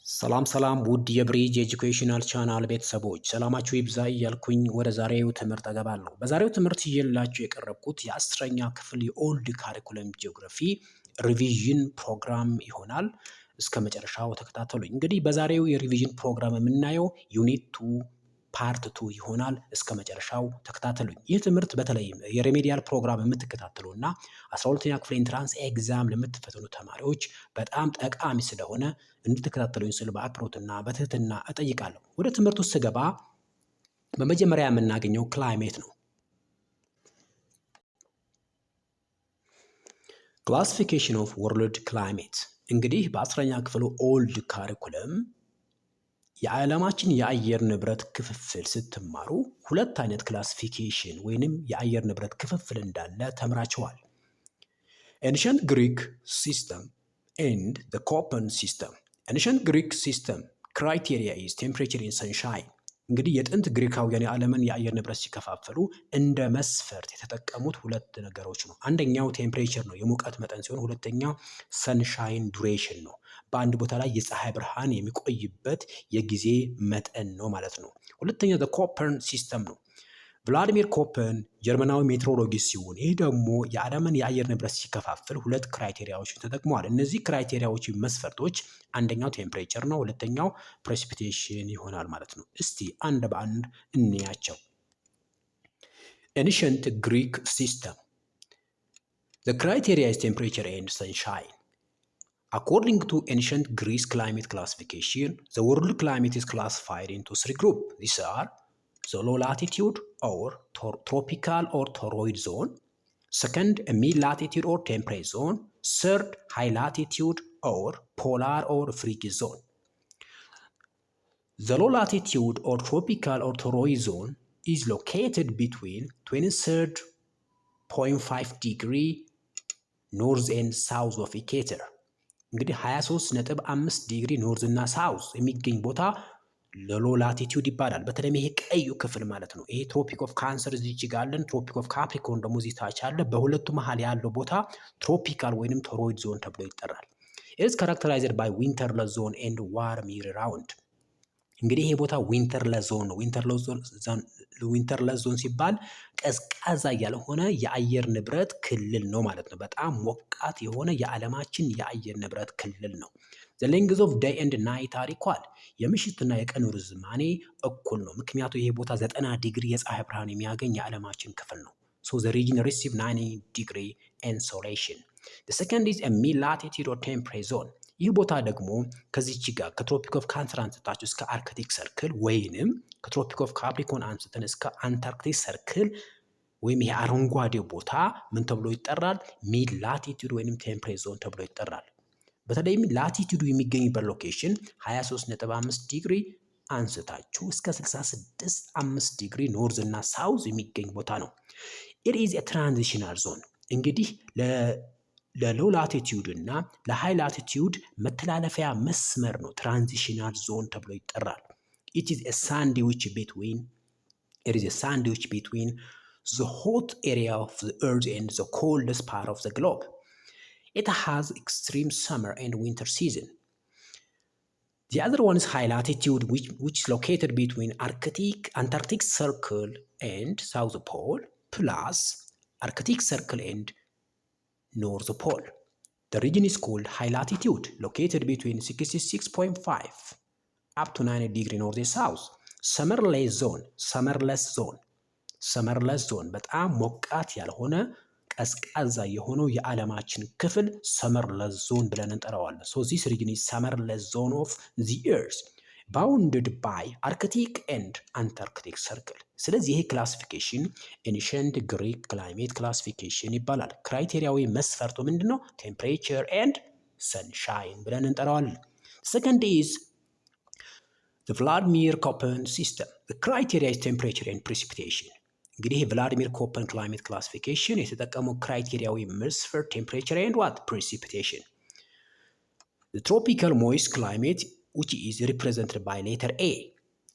ሰላም ውድ የብሪጅ ኤጁኬሽናል ቻናል ቤተሰቦች ሰላማችሁ ይብዛ እያልኩኝ ወደ ዛሬው ትምህርት እገባለሁ። በዛሬው ትምህርት ይዤላችሁ የቀረብኩት የአስረኛ ክፍል የኦልድ ካሪኩለም ጂኦግራፊ ሪቪዥን ፕሮግራም ይሆናል። እስከ መጨረሻው ተከታተሉኝ። እንግዲህ በዛሬው የሪቪዥን ፕሮግራም የምናየው ዩኒት 2 ፓርት 2 ይሆናል። እስከ መጨረሻው ተከታተሉኝ። ይህ ትምህርት በተለይም የሬሜዲያል ፕሮግራም የምትከታተሉ እና 12ኛ ክፍል ኢንትራንስ ኤግዛም ለምትፈተኑ ተማሪዎች በጣም ጠቃሚ ስለሆነ እንድትከታተሉኝ ስል በአክብሮትና በትህትና እጠይቃለሁ። ወደ ትምህርቱ ስገባ በመጀመሪያ የምናገኘው ክላይሜት ነው። ክላሲፊኬሽን ኦፍ ወርልድ ክላይሜት። እንግዲህ በ10ኛ ክፍሉ ኦልድ ካሪኩለም የዓለማችን የአየር ንብረት ክፍፍል ስትማሩ ሁለት አይነት ክላሲፊኬሽን ወይንም የአየር ንብረት ክፍፍል እንዳለ ተምራችኋል። ኤንሸንት ግሪክ ሲስተም ኤንድ ዘ ኮፐን ሲስተም። ኤንሸንት ግሪክ ሲስተም ክራይቴሪያ ኢዝ ቴምፕሬቸር ኢን ሰንሻይን። እንግዲህ የጥንት ግሪካውያን የዓለምን የአየር ንብረት ሲከፋፈሉ እንደ መስፈርት የተጠቀሙት ሁለት ነገሮች ነው። አንደኛው ቴምፕሬቸር ነው፣ የሙቀት መጠን ሲሆን፣ ሁለተኛው ሰንሻይን ዱሬሽን ነው። በአንድ ቦታ ላይ የፀሐይ ብርሃን የሚቆይበት የጊዜ መጠን ነው ማለት ነው። ሁለተኛው ዘ ኮፐን ሲስተም ነው። ቭላዲሚር ኮፐን ጀርመናዊ ሜትሮሎጂስት ሲሆን ይህ ደግሞ የዓለምን የአየር ንብረት ሲከፋፍል ሁለት ክራይቴሪያዎችን ተጠቅመዋል። እነዚህ ክራይቴሪያዎች መስፈርቶች አንደኛው ቴምፕሬቸር ነው፣ ሁለተኛው ፕሬሲፒቴሽን ይሆናል ማለት ነው። እስቲ አንድ በአንድ እንያቸው። ኤንሸንት ግሪክ ሲስተም ዘ ክራይቴሪያ ኢዝ ቴምፕሬቸር ኤንድ ሰንሻይን። According to ancient Greece climate classification, the world climate is classified into three groups. These are the low latitude or tropical or toroid zone, second a mid latitude or temperate zone, third high latitude or polar or frigid zone. The low latitude or tropical or toroid zone is located between 23.5 degree north and south of Equator. እንግዲህ 23.5 ዲግሪ ኖርዝ እና ሳውዝ የሚገኝ ቦታ ሎ ላቲቲዩድ ይባላል። በተለይም ይሄ ቀዩ ክፍል ማለት ነው። ይሄ ትሮፒክ ኦፍ ካንሰር እዚህ ጋር አለን፣ ትሮፒክ ኦፍ ካፕሪኮርን ደግሞ እዚህ ታች አለ። በሁለቱ መሃል ያለው ቦታ ትሮፒካል ወይንም ቶሮይድ ዞን ተብሎ ይጠራል። ኢት ኢዝ ካራክተራይዝድ ባይ ዊንተርለስ ዞን ኤንድ ዋርም ይር ራውንድ። እንግዲህ ይሄ ቦታ ዊንተርለስ ዞን ነው። ዊንተርለስ ዞን ሲባል ቀዝቃዛ ያልሆነ የአየር ንብረት ክልል ነው ማለት ነው። በጣም ሞቃት የሆነ የዓለማችን የአየር ንብረት ክልል ነው። the length of day and night are equal። የምሽትና የቀኑ ርዝማኔ እኩል ነው። ምክንያቱም ይሄ ቦታ 90 ዲግሪ የፀሐይ ብርሃን የሚያገኝ የዓለማችን ክፍል ነው። so the region receive 90 degree insolation. the second is a mid latitude or temperate zone። ይህ ቦታ ደግሞ ከዚች ጋር ከትሮፒክ ኦፍ ካንሰር አንስታችሁ እስከ አርክቲክ ሰርክል ወይንም ከትሮፒክ ኦፍ ካፕሪኮን አንስተን እስከ አንታርክቲክ ሰርክል ወይም ይሄ አረንጓዴው ቦታ ምን ተብሎ ይጠራል? ሚድ ላቲቱድ ወይንም ቴምፕሬት ዞን ተብሎ ይጠራል። በተለይም ላቲቱዱ የሚገኝበት ሎኬሽን 23.5 ዲግሪ አንስታችሁ እስከ 66.5 ዲግሪ ኖርዝ እና ሳውዝ የሚገኝ ቦታ ነው። it is a transitional zone። እንግዲህ ለሎው ላቲቲዩድ እና ለሃይ ላቲቲዩድ መተላለፊያ መስመር ነው። ትራንዚሽናል ዞን ተብሎ ይጠራል። it is a sandwich between the hot area of the earth and the coldest part of the globe. It has extreme summer and winter season. The other one is high latitude, which is located between Antarctic Circle and South Pole, plus Arctic Circle and North Pole. The region is called high latitude, located between 66.5 up to 90 degree north and south. ሰመርለስ ዞን በጣም ሞቃት ያልሆነ ቀዝቃዛ የሆነው የዓለማችን ክፍል ሰመርለስ ዞን ብለን እንጠራዋለን። so this region is ሰመርለስ zone of the earth bounded by Arctic and Antarctic circle። ስለዚህ ይሄ ክላሲፊኬሽን ኤንሸንት ግሪክ ክላይሜት ክላሲፊኬሽን ይባላል። ክራይቴሪያዊ መስፈርቱ ምንድነው? ቴምፕሬቸር ኤንድ ሰንሻይን ብለን እንጠራዋለን። second is the Vladimir Koppen system. The criteria is temperature and precipitation። እንግዲህ የቭላዲሚር ኮፐን ክላይሜት ክላሲፊኬሽን የተጠቀመው ክራይቴሪያዊ መስፈርት ቴምፕሬቸር ኤንድ ዋት ፕሬሲፒቴሽን። the tropical moist climate which is represented by letter A.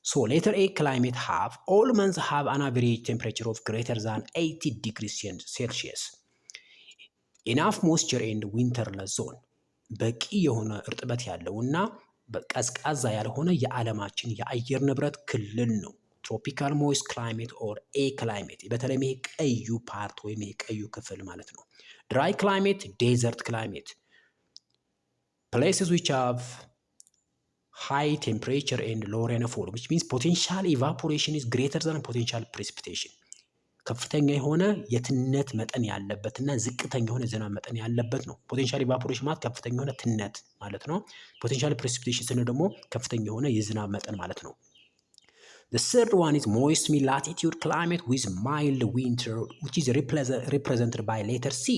so letter A climate have all months have an average temperature of greater than 80 degrees Celsius. enough moisture and winterless zone በቂ የሆነ እርጥበት ያለውና ቀዝቃዛ ያልሆነ የዓለማችን የአየር ንብረት ክልል ነው። ትሮፒካል ሞይስት ክላይሜት ኦር ኤ ክላይሜት፣ በተለይም ይሄ ቀዩ ፓርት ወይም ይሄ ቀዩ ክፍል ማለት ነው። ድራይ ክላይሜት፣ ዴዘርት ክላይሜት፣ places which have high temperature and low rainfall, which means potential evaporation is greater than potential precipitation. ከፍተኛ የሆነ የትነት መጠን ያለበትና ዝቅተኛ የሆነ የዝናብ መጠን ያለበት ነው። ፖቴንሻል ኢቫፖሬሽን ማለት ከፍተኛ የሆነ ትነት ማለት ነው። ፖቴንሻል precipitation ስንል ደግሞ ከፍተኛ የሆነ የዝናብ መጠን ማለት ነው። The third one is moist mid-latitude climate with mild winter, which is represented by letter C.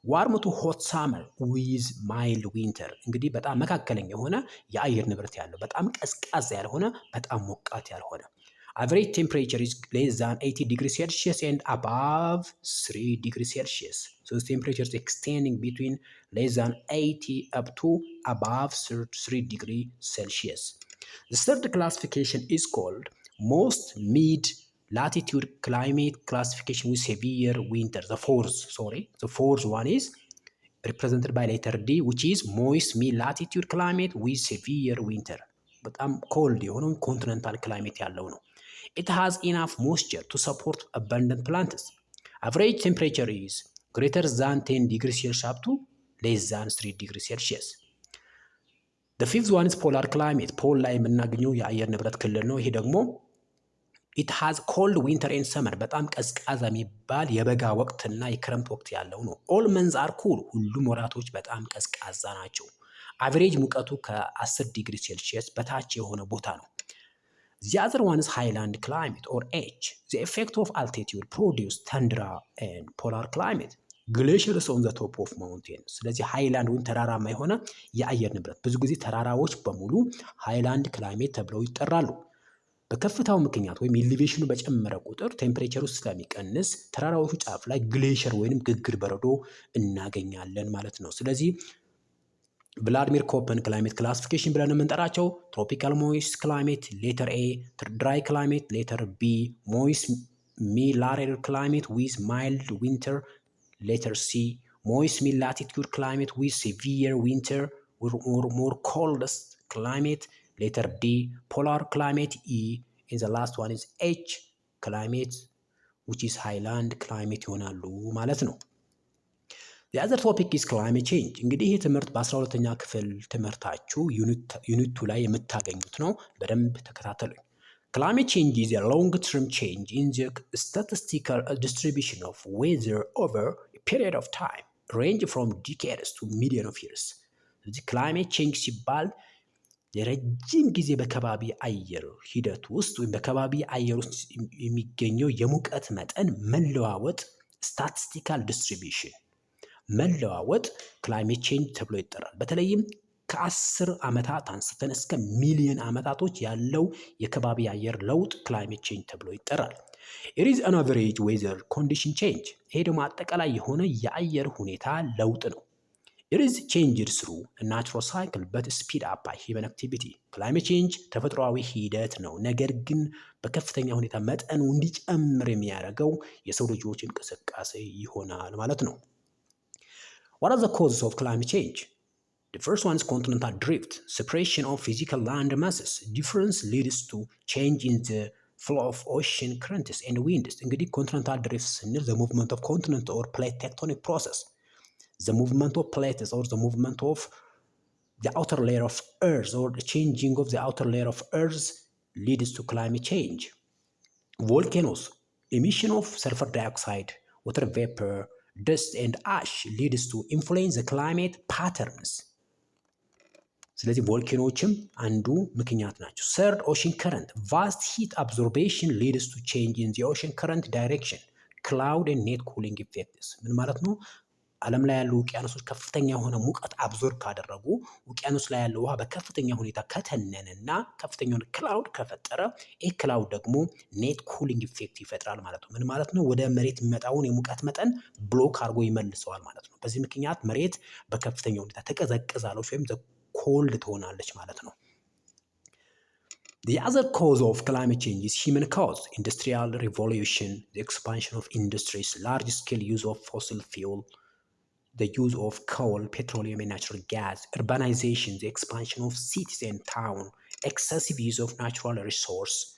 ዋርም ቱ ሆት ሳመር ዊዝ ማይልድ ዊንተር፣ እንግዲህ በጣም መካከለኛ የሆነ የአየር ንብረት ያለው፣ በጣም ቀዝቃዛ ያልሆነ፣ በጣም ሞቃት ያልሆነ። አቨሬጅ ቴምፕሬቸር ኢዝ ሌስ ዛን 80 ዲግሪ ሴልሺየስ ኤንድ አባቭ 3 ዲግሪ ሴልሺየስ። ሶ ቴምፕሬቸርስ ኤክስቴንዲንግ ቢትዊን ሌስ ዛን 80 አፕ ቱ አባቭ 3 ዲግሪ ሴልሺየስ። The third classification is called most mid-latitude climate classification with severe winter. The fourth one is represented by letter D, which is moist mid-latitude climate with severe winter. በጣም cold የሆነው continental climate ያለው ነው። It has enough moisture to support abundant plants. Average temperature is greater than 10 degrees Celsius up to less than 3 degrees Celsius. The fifth one is polar climate. ፖል ላይ የምናገኘው የአየር ንብረት ክልል ነው። ይሄ ደግሞ it has cold winter and summer, በጣም ቀዝቃዛ የሚባል የበጋ ወቅትና የክረምት ወቅት ያለው ነው። all months are cool, ሁሉም ወራቶች በጣም ቀዝቃዛ ናቸው። አቨሬጅ ሙቀቱ ከ10 ዲግሪ ሴልሺየስ በታች የሆነ ቦታ ነው። The other one is highland climate or H. The effect of altitude produce tundra and polar climate. Glaciers on the top of mountains. ስለዚህ ሃይላንድ ወይም ተራራማ የሆነ የአየር ንብረት፣ ብዙ ጊዜ ተራራዎች በሙሉ ሃይላንድ ክላይሜት ተብለው ይጠራሉ። በከፍታው ምክንያት ወይም ኢሊቬሽኑ በጨመረ ቁጥር ቴምፕሬቸሩ ስለሚቀንስ ተራራዎቹ ጫፍ ላይ ግሌሸር ወይም ግግር በረዶ እናገኛለን ማለት ነው። ስለዚህ ቭላድሚር ኮፐን ክላይሜት ክላሲፊኬሽን ብለን የምንጠራቸው ትሮፒካል ሞይስት ክላይሜት ሌተር ኤ፣ ድራይ ክላይሜት ሌተር ቢ፣ ሞይስት ሚድ-ላቲቱድ ክላይሜት ዊዝ ማይልድ ዊንተር ሌተር ሲ፣ ሞይስት ሚድ-ላቲቱድ ክላይሜት ዊዝ ሲቪየር ዊንተር or more coldest climate letter D, polar climate E, and the last one is H climate, which is highland climate ይሆናሉ ማለት ነው። The other topic is climate change. እንግዲህ ይህ ትምህርት በ12ኛ ክፍል ትምህርታችሁ ዩኒቱ ላይ የምታገኙት ነው። በደንብ ተከታተሉኝ። Climate change is a long-term change in the statistical distribution of weather over a period of time, range from decades to millions of years. ስለዚህ climate change ሲባል የረጅም ጊዜ በከባቢ አየር ሂደት ውስጥ ወይም በከባቢ አየር ውስጥ የሚገኘው የሙቀት መጠን መለዋወጥ፣ ስታቲስቲካል ዲስትሪቢዩሽን መለዋወጥ ክላይሜት ቼንጅ ተብሎ ይጠራል። በተለይም ከ10 ዓመታት አንስተን እስከ ሚሊዮን ዓመታቶች ያለው የከባቢ አየር ለውጥ ክላይሜት ቼንጅ ተብሎ ይጠራል። It is an average weather condition change. ይሄ ደግሞ አጠቃላይ የሆነ የአየር ሁኔታ ለውጥ ነው። It is changed through a natural cycle but speed up by human activity. Climate change ተፈጥሯዊ ሂደት ነው፣ ነገር ግን በከፍተኛ ሁኔታ መጠኑ እንዲጨምር የሚያደርገው የሰው ልጆች እንቅስቃሴ ይሆናል ማለት ነው። What are the causes of climate change? The first one is continental drift, separation of physical land masses. Difference leads to change in the flow of ocean currents and winds. እንግዲህ continental drift ስንል the movement of continent or plate tectonic process. The movement of plates or the movement of the outer layer of Earth or the changing of the outer layer of Earth leads to climate change. Volcanoes, emission of sulfur dioxide, water vapor, dust and ash leads to influence the climate patterns. ስለዚህ ቮልኬኖችም አንዱ ምክንያት ናቸው። Third, ocean current. Vast heat absorption leads to change in the ocean current direction. Cloud and net cooling effects. ምን ማለት ነው? ዓለም ላይ ያሉ ውቅያኖሶች ከፍተኛ የሆነ ሙቀት አብዞርብ ካደረጉ፣ ውቅያኖስ ላይ ያለው ውሃ በከፍተኛ ሁኔታ ከተነነና ከፍተኛ የሆነ ክላውድ ከፈጠረ፣ ይህ ክላውድ ደግሞ ኔት ኩሊንግ ኢፌክት ይፈጥራል ማለት ነው። ምን ማለት ነው? ወደ መሬት የሚመጣውን የሙቀት መጠን ብሎክ አድርጎ ይመልሰዋል ማለት ነው። በዚህ ምክንያት መሬት በከፍተኛ ሁኔታ ተቀዘቅዛለች ወይም ኮልድ ትሆናለች ማለት ነው። The other cause of climate change is human cause. Industrial revolution, the expansion of industries, large-scale use of fossil fuel, the use of coal, petroleum, and natural gas, urbanization, the expansion of cities and towns, excessive use of natural resource,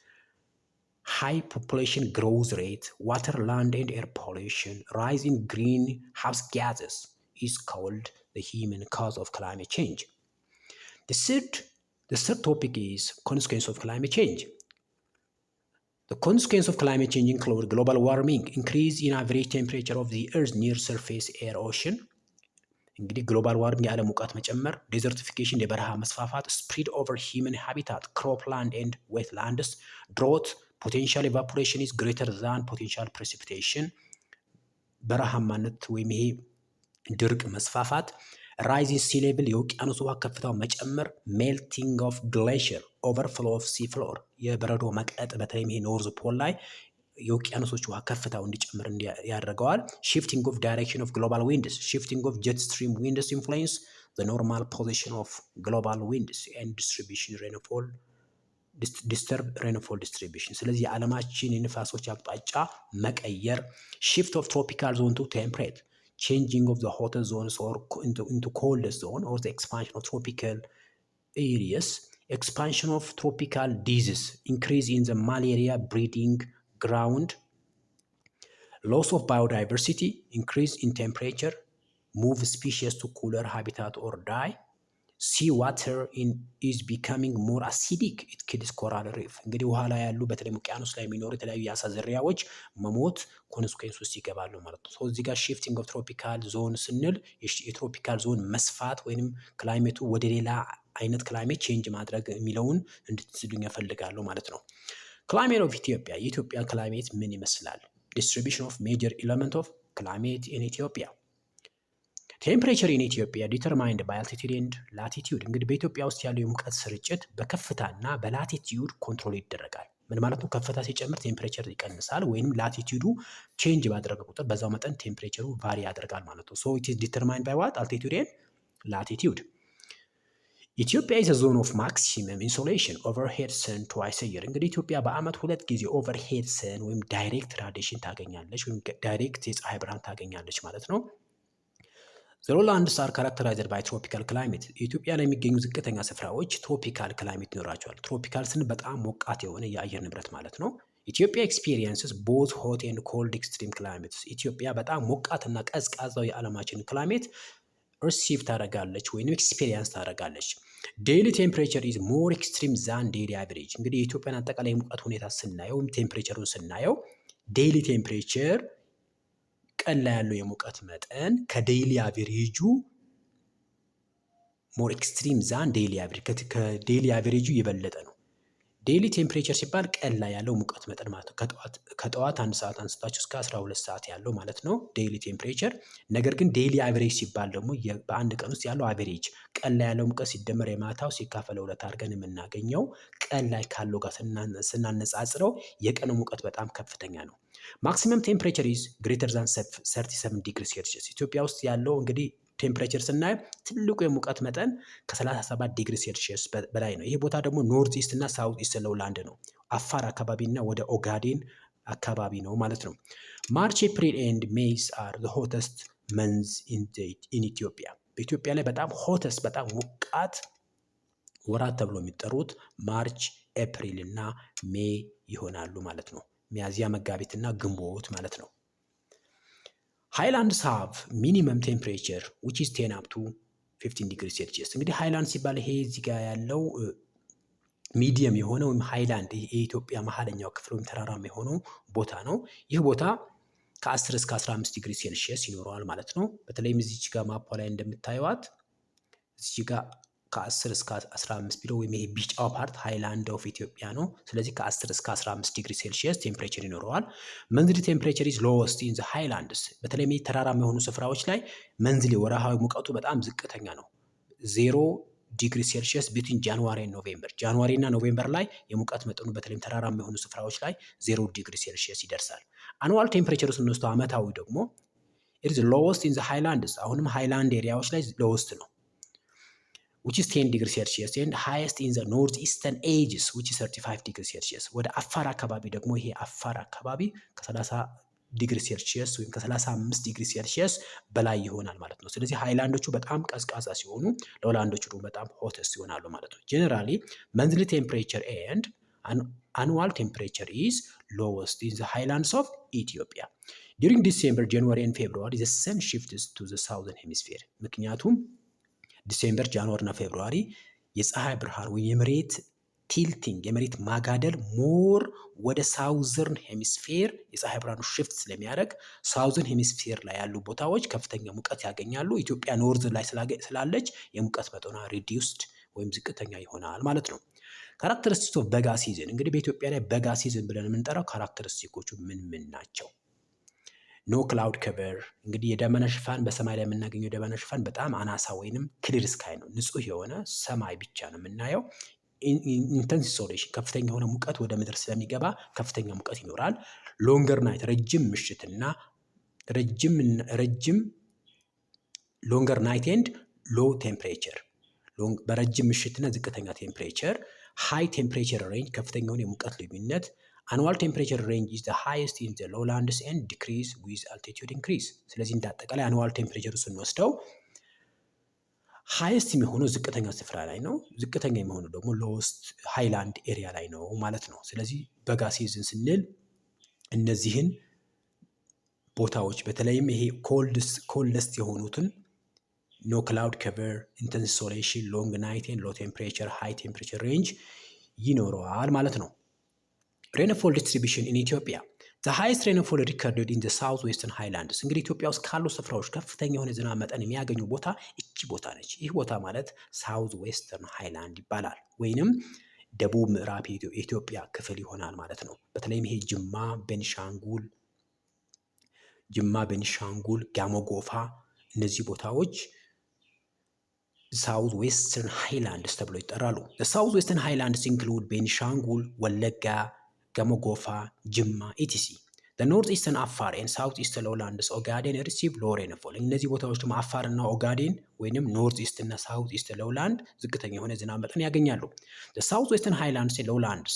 high population growth rate, water, land, and air pollution, rise in greenhouse gases is called the human cause of climate change. The third topic is consequence of climate change. The consequence of climate change include global warming, increase in average temperature of the earth near surface air ocean. እንግዲህ ግሎባል ዋርሚንግ የዓለም ሙቀት መጨመር፣ ዴዘርቲፊኬሽን የበረሃ መስፋፋት፣ ስፕሪድ ኦቨር ሂውመን ሃቢታት ክሮፕ ላንድ ኤንድ ዌት ላንድስ፣ ድሮት ፖቴንሻል ኤቫፖሬሽን ኢዝ ግሬተር ዛን ፖቴንሻል ፕሬሲፒቴሽን፣ በረሃማነት ወይም ይሄ ድርቅ መስፋፋት፣ ራይዝ ሲ ሌቭል የውቅያኖስ ውሃ ከፍታው መጨመር፣ ሜልቲንግ ኦፍ ግሌሽር ኦቨርፍሎ ኦፍ ሲ ፍሎር የበረዶ መቅለጥ በተለይም ይሄ ኖርዝ ፖል ላይ የውቅያኖሶች ውሃ ከፍታው እንዲጨምር ያደርገዋል። ሽፍቲንግ ኦፍ ዳይሬክሽን ኦፍ ግሎባል ዊንድስ፣ ሽፍቲንግ ኦፍ ጀት ስትሪም ዊንድስ ኢንፍሉዌንስ ዘ ኖርማል ፖዚሽን ኦፍ ግሎባል ዊንድስ ኤንድ ዲስትሪቢዩሽን ሬንፎል ዲስተርብ ሬንፎል ዲስትሪቢዩሽን። ስለዚህ የዓለማችን የንፋሶች አቅጣጫ መቀየር። ሽፍት ኦፍ ትሮፒካል ዞን ቱ ቴምፕሬት፣ changing of the hotter zones or into colder zone, or the expansion of tropical areas, expansion of tropical disease, increase in the malaria breeding ground, loss of biodiversity, increase in temperature, move species to cooler habitat or die, sea water is becoming more acidic, it kills coral reef። እንግዲህ ውሃ ላይ ያሉ በተለይ ውቅያኖስ ላይ የሚኖሩ የተለያዩ የአሳ ዝርያዎች መሞት ኮንስኩዌንስ ውስጥ ይገባሉ ማለት ነው። እዚህ ጋር ሺፍቲንግ ኦፍ ትሮፒካል ዞን ስንል የትሮፒካል ዞን መስፋት ወይንም ክላይሜቱ ወደ ሌላ አይነት ክላይሜት ቼንጅ ማድረግ የሚለውን እንድትስሉኝ እፈልጋለሁ ማለት ነው። ክላይሜት ኦፍ ኢትዮጵያ፣ የኢትዮጵያ ክላይሜት ምን ይመስላል? ዲስትሪቢዩሽን ኦፍ ሜጀር ኤለመንት ኦፍ ክላይሜት ኢን ኢትዮጵያ። ቴምፕሬቸር ኢን ኢትዮጵያ ዲተርማይንድ ባይ አልቲቲዩድ ኤንድ ላቲቲዩድ። እንግዲህ በኢትዮጵያ ውስጥ ያለው የሙቀት ስርጭት በከፍታና በላቲቲዩድ ኮንትሮል ይደረጋል። ምን ማለት ነው? ከፍታ ሲጨምር ቴምፕሬቸር ይቀንሳል፣ ወይም ላቲቲዩዱ ቼንጅ ባደረገ ቁጥር በዛው መጠን ቴምፕሬቸሩ ቫሪ ያደርጋል ማለት ነው። ሶ ኢት ኢዝ ዲተርማይንድ ባይ ዋት? አልቲቲዩድ ኤንድ ላቲቲዩድ። ኢትዮጵያ ኢዝ ዞን ኦፍ ማክሲመም ኢንሶሌሽን ኦቨርሄድ ሰን ትዋይስ ኤ ይር። እንግዲህ ኢትዮጵያ በአመት 2 ጊዜ ኦቨርሄድ ሰን ወይም ዳይሬክት ራዲሽን ታገኛለች፣ ወይም ዳይሬክት የፀሐይ ብርሃን ታገኛለች ማለት ነው። The lowlands are characterized by tropical climate. ኢትዮጵያ ላይ የሚገኙ ዝቅተኛ ስፍራዎች ትሮፒካል ክላይሜት ይኖራቸዋል። ትሮፒካል ስን በጣም ሞቃት የሆነ የአየር ንብረት ማለት ነው። ኢትዮጵያ ኤክስፒሪየንስስ ቦዝ ሆት ኤንድ ኮልድ ኤክስትሪም ክላይሜትስ። ኢትዮጵያ በጣም ሞቃትና ቀዝቃዛው የዓለማችን ክላይሜት ሪሲቭ ታደርጋለች ወይም ኤክስፒሪየንስ ታደርጋለች። ዴይሊ ቴምፕሬቸር ኢዝ ሞር ኤክስትሪም ዛን ዴይሊ አቨሬጅ። እንግዲህ የኢትዮጵያን አጠቃላይ ሙቀት ሁኔታ ስናየው ወይም ቴምፕሬቸሩን ስናየው ዴይሊ ቴምፕሬቸር ቀን ላይ ያለው የሙቀት መጠን ከዴይሊ አቨሬጁ ሞር ኤክስትሪም ዛን ዴይሊ አቨሬጅ ከዴይሊ አቨሬጁ የበለጠ ነው። ዴይሊ ቴምፕሬቸር ሲባል ቀን ላይ ያለው ሙቀት መጠን ማለት ነው። ከጠዋት 1 ሰዓት አንስታችሁ እስከ 12 ሰዓት ያለው ማለት ነው ዴይሊ ቴምፕሬቸር። ነገር ግን ዴይሊ አቨሬጅ ሲባል ደግሞ በአንድ ቀን ውስጥ ያለው አቨሬጅ ቀን ላይ ያለው ሙቀት ሲደመር የማታው ሲካፈል 2 አድርገን የምናገኘው ቀን ላይ ካለው ጋር ስናነጻጽረው የቀኑ ሙቀት በጣም ከፍተኛ ነው። ማክሲመም ቴምፕሬቸር ኢዝ ግሬተር ዛን 37 ዲግሪ ሴልሺየስ። ኢትዮጵያ ውስጥ ያለው እንግዲህ ቴምፕሬቸር ስናይ ትልቁ የሙቀት መጠን ከ37 ዲግሪ ሴልሺየስ በላይ ነው። ይህ ቦታ ደግሞ ኖርዝ ኢስት እና ሳውት ኢስት ሎውላንድ ነው። አፋር አካባቢ እና ወደ ኦጋዴን አካባቢ ነው ማለት ነው። ማርች ኤፕሪል ኤንድ ሜይስ አር ዘ ሆተስት መንዝ ኢን ኢትዮጵያ። በኢትዮጵያ ላይ በጣም ሆተስት በጣም ሞቃት ወራት ተብሎ የሚጠሩት ማርች ኤፕሪል እና ሜይ ይሆናሉ ማለት ነው። ሚያዚያ መጋቢት እና ግንቦት ማለት ነው። ሃይላንድስ ሃቭ ሚኒመም ቴምፕሬቸር ዊች ኢዝ 10 አፕ ቱ 15 ዲግሪ ሴልሺየስ። እንግዲህ ሃይላንድ ሲባል ይሄ እዚህ ጋር ያለው ሚዲየም የሆነ ወይም ሃይላንድ የኢትዮጵያ መሀለኛው ክፍል ወይም ተራራማ የሆነው ቦታ ነው። ይህ ቦታ ከ10 እስከ 15 ዲግሪ ሴልሺየስ ይኖረዋል ማለት ነው። በተለይም እዚች ጋር ማፓ ላይ እንደምታዩት እዚች ጋር ከ10 እስከ 15 ቢሎ ወይም ይሄ ቢጫው ፓርት ሃይላንድ ኦፍ ኢትዮጵያ ነው። ስለዚህ ከ10 እስከ 15 ዲግሪ ሴልሺየስ ቴምፕሬቸር ይኖረዋል። መንዝሊ ቴምፕሬቸር ኢዝ ሎወስት ኢን ዘ ሃይላንድስ። በተለይም ተራራማ የሆኑ ስፍራዎች ላይ መንዝሊ ወርሃዊ ሙቀቱ በጣም ዝቅተኛ ነው። 0 ዲግሪ ሴልሺየስ ቢትዊን ጃንዋሪ እና ኖቬምበር። ጃንዋሪ እና ኖቬምበር ላይ የሙቀት መጠኑ በተለይም ተራራማ የሆኑ ስፍራዎች ላይ 0 ዲግሪ ሴልሺየስ ይደርሳል። አኑዋል ቴምፕሬቸር ስንወስደው ዓመታዊ ደግሞ ኢት ኢዝ ሎወስት ኢን ዘ ሃይላንድስ። አሁንም ሃይላንድ ኤሪያዎች ላይ ሎወስት ነው which is 10 degree Celsius and highest in the northeastern edges which is 35 degree Celsius። ወደ አፋር አካባቢ ደግሞ ይሄ አፋር አካባቢ ከ30 ዲግሪ ሴልሺየስ ወይም ከ35 ዲግሪ ሴልሺየስ በላይ ይሆናል ማለት ነው። ስለዚህ ሃይላንዶቹ በጣም ቀዝቃዛ ሲሆኑ ሎውላንዶቹ ደግሞ በጣም ሆተስት ይሆናሉ ማለት ነው። ጀነራሊ መንዝሊ ቴምፕሬቸር ኤንድ annual temperature is lowest in the highlands of Ethiopia. During December, January and February, the sun shifts to the southern hemisphere. ምክንያቱም ዲሴምበር፣ ጃንዋሪ እና ፌብሩዋሪ የፀሐይ ብርሃን ወይ የመሬት ቲልቲንግ የመሬት ማጋደል ሞር ወደ ሳውዘርን ሄሚስፌር የፀሐይ ብርሃኑ ሽፍት ስለሚያደርግ ሳውዘርን ሄሚስፌር ላይ ያሉ ቦታዎች ከፍተኛ ሙቀት ያገኛሉ። ኢትዮጵያ ኖርዝ ላይ ስላለች የሙቀት መጠኗ ሪዲውስድ ወይም ዝቅተኛ ይሆናል ማለት ነው። ካራክተሪስቲክስ ኦፍ በጋ ሲዝን እንግዲህ በኢትዮጵያ ላይ በጋ ሲዝን ብለን የምንጠራው ካራክተሪስቲኮቹ ምን ናቸው? ኖ ክላውድ ከቨር እንግዲህ የደመና ሽፋን በሰማይ ላይ የምናገኘው የደመና ሽፋን በጣም አናሳ ወይንም ክሊር ስካይ ነው። ንጹህ የሆነ ሰማይ ብቻ ነው የምናየው። ኢንተንስ ሶሌሽን ከፍተኛ የሆነ ሙቀት ወደ ምድር ስለሚገባ ከፍተኛ ሙቀት ይኖራል። ሎንገር ናይት ረጅም ምሽትና ሎንገር ናይት ኤንድ ሎ ቴምፕሬቸር በረጅም ምሽትና ዝቅተኛ ቴምፕሬቸር። ሃይ ቴምፕሬቸር ሬንጅ ከፍተኛ የሆነ የሙቀት ልዩነት። አኑዋል ቴምፕሬቸር ሬንጅ ኢዝ ዘ ሃይስት ኢን ዘ ሎውላንድስ ኤንድ ዲክሪዝ ዊዝ አልቲቲዩድ ኢንክሪዝ። ስለዚህ እንዳጠቃላይ አኑዋል ቴምፕሬቸር ስንወስደው ሃይስት የሚሆነው ዝቅተኛ ስፍራ ላይ ነው። ዝቅተኛ የሚሆነው ደግሞ ሎወስት ሃይላንድ ኤሪያ ላይ ነው ማለት ነው። ስለዚህ በጋ ሲዝን ስንል እነዚህን ቦታዎች በተለይም ይሄ ኮልደስት የሆኑትን ኖ ክላውድ ከቨር፣ ኢንተንስ ሶሌሽን፣ ሎንግ ናይት ኤንድ ሎ ቴምፕሬቸር፣ ሃይ ቴምፕሬቸር ሬንጅ ይኖረዋል ማለት ነው። ሬንፎል ዲስትሪቢዩሽን ኢን ኢትዮጵያ ዘ ሃይስት ሬንፎል ሪከርድድ ኢን ዘ ሳውዝ ዌስተርን ሃይላንድስ። እንግዲህ ኢትዮጵያ ውስጥ ካሉ ስፍራዎች ከፍተኛ የሆነ ዝናብ መጠን የሚያገኙ ቦታ እቺ ቦታ ነች። ይህ ቦታ ማለት ሳውዝ ዌስተርን ሃይላንድ ይባላል፣ ወይንም ደቡብ ምዕራብ የኢትዮጵያ ክፍል ይሆናል ማለት ነው። በተለይም ይሄ ጅማ፣ ቤኒሻንጉል፣ ጋሞ ጎፋ እነዚህ ቦታዎች ሳውዝ ዌስተርን ሃይላንድስ ተብሎ ይጠራሉ። ሳውዝ ዌስተርን ሃይላንድስ ኢንክሉድ ቤኒሻንጉል፣ ወለጋ፣ ጋሞ ጎፋ፣ ጅማ ኢቲሲ። ኖርዝ ኢስተርን አፋር ኤንድ ሳውዝ ኢስተርን ሎውላንድስ ኦጋዴን ሪሲቭ ሎ ሬንፎል። እነዚህ ቦታዎች ደግሞ አፋርና ኦጋዴን ወይንም ኖርዝ ኢስት እና ሳውዝ ኢስት ሎውላንድ ዝቅተኛ የሆነ ዝናብ መጠን ያገኛሉ። ሳውዝ ዌስተርን ሃይላንድስ ሎውላንድስ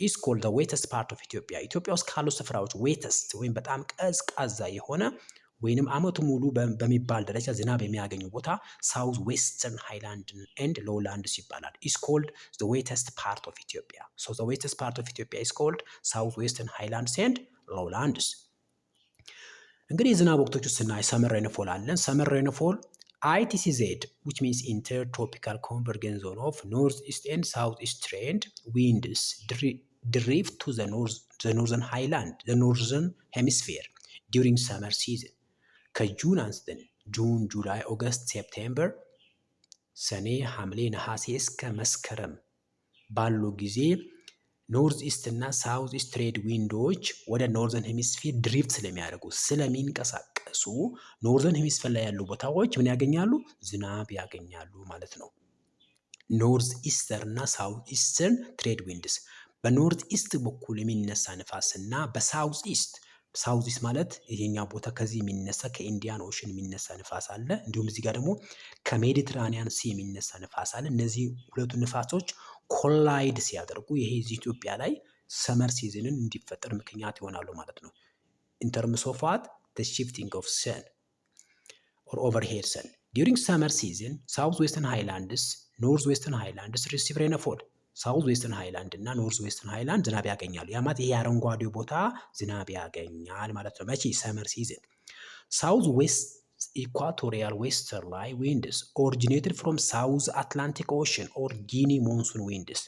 ኢስ ኮልድ ዘ ዌተስት ፓርት ኦፍ ኢትዮጵያ። ኢትዮጵያ ውስጥ ካሉ ስፍራዎች ዌተስት ወይም በጣም ቀዝቃዛ የሆነ ወይንም ዓመቱ ሙሉ በሚባል ደረጃ ዝናብ የሚያገኙ ቦታ ሳውዝ ዌስተርን ሃይላንድ ኤንድ ሎውላንድስ ይባላል። ኢስ ኮልድ ዘ ዌተስት ፓርት ኦፍ ኢትዮጵያ። ሶ ዘ ዌተስት ፓርት ኦፍ ኢትዮጵያ ኢስ ኮልድ ሳውዝ ዌስተርን ሃይላንድስ ኤንድ ሎውላንድስ። እንግዲህ የዝናብ ወቅቶች ስናይ ሰመር ሬንፎል አለን። ሰመር ሬንፎል ITCZ which means intertropical convergence zone of north east and south east trend winds drift to the northern highland, the northern hemisphere during summer season. ከጁን አንስተን ጁን፣ ጁላይ፣ ኦገስት፣ ሴፕቴምበር፣ ሰኔ፣ ሐምሌ፣ ነሐሴ እስከ መስከረም ባሉ ጊዜ ኖርዝ ኢስት እና ሳውዝ ኢስት ትሬድ ዊንዶዎች ወደ ኖርዘርን ሄሚስፌር ድሪፍት ስለሚንቀሳቀሱ ኖርዘርን ሄሚስፌር ላይ ያሉ ቦታዎች ምን ያገኛሉ? ዝናብ ያገኛሉ ማለት ነው። ኖርዝ ኢስተርን እና ሳውዝ ኢስተርን ትሬድ ዊንድስ በኖርዝ ኢስት በኩል የሚነሳ ንፋስ እና በሳውዝ ኢስት ማለት ይሄኛ ቦታ ከዚህ የሚነሳ ከኢንዲያን ኦሽን የሚነሳ ንፋስ አለ። እንዲሁም እዚህ ጋር ደግሞ ከሜዲትራኒያን ሲ የሚነሳ ንፋስ አለ። እነዚህ ሁለቱ ንፋሶች ኮላይድ ሲያደርጉ ይሄ ኢትዮጵያ ላይ ሰመር ሲዝንን እንዲፈጠር ምክንያት ይሆናሉ ማለት ነው። in terms of what the shifting of sun or overhead sun during summer season south western highlands north western highlands receive rainfall. ሳውዝ ዌስተርን ሃይላንድ እና ኖርዝ ዌስተርን ሃይላንድ ዝናብ ያገኛሉ። ያ ማለት ይሄ አረንጓዴው ቦታ ዝናብ ያገኛል ማለት ነው። መቼ? ሰመር ሲዝን። ሳውዝ ዌስት ኢኳቶሪያል ዌስተርላይ ዊንድስ ኦሪጂኔትድ ፍሮም ሳውዝ አትላንቲክ ኦሽን ኦር ጊኒ ሞንሱን ዊንድስ።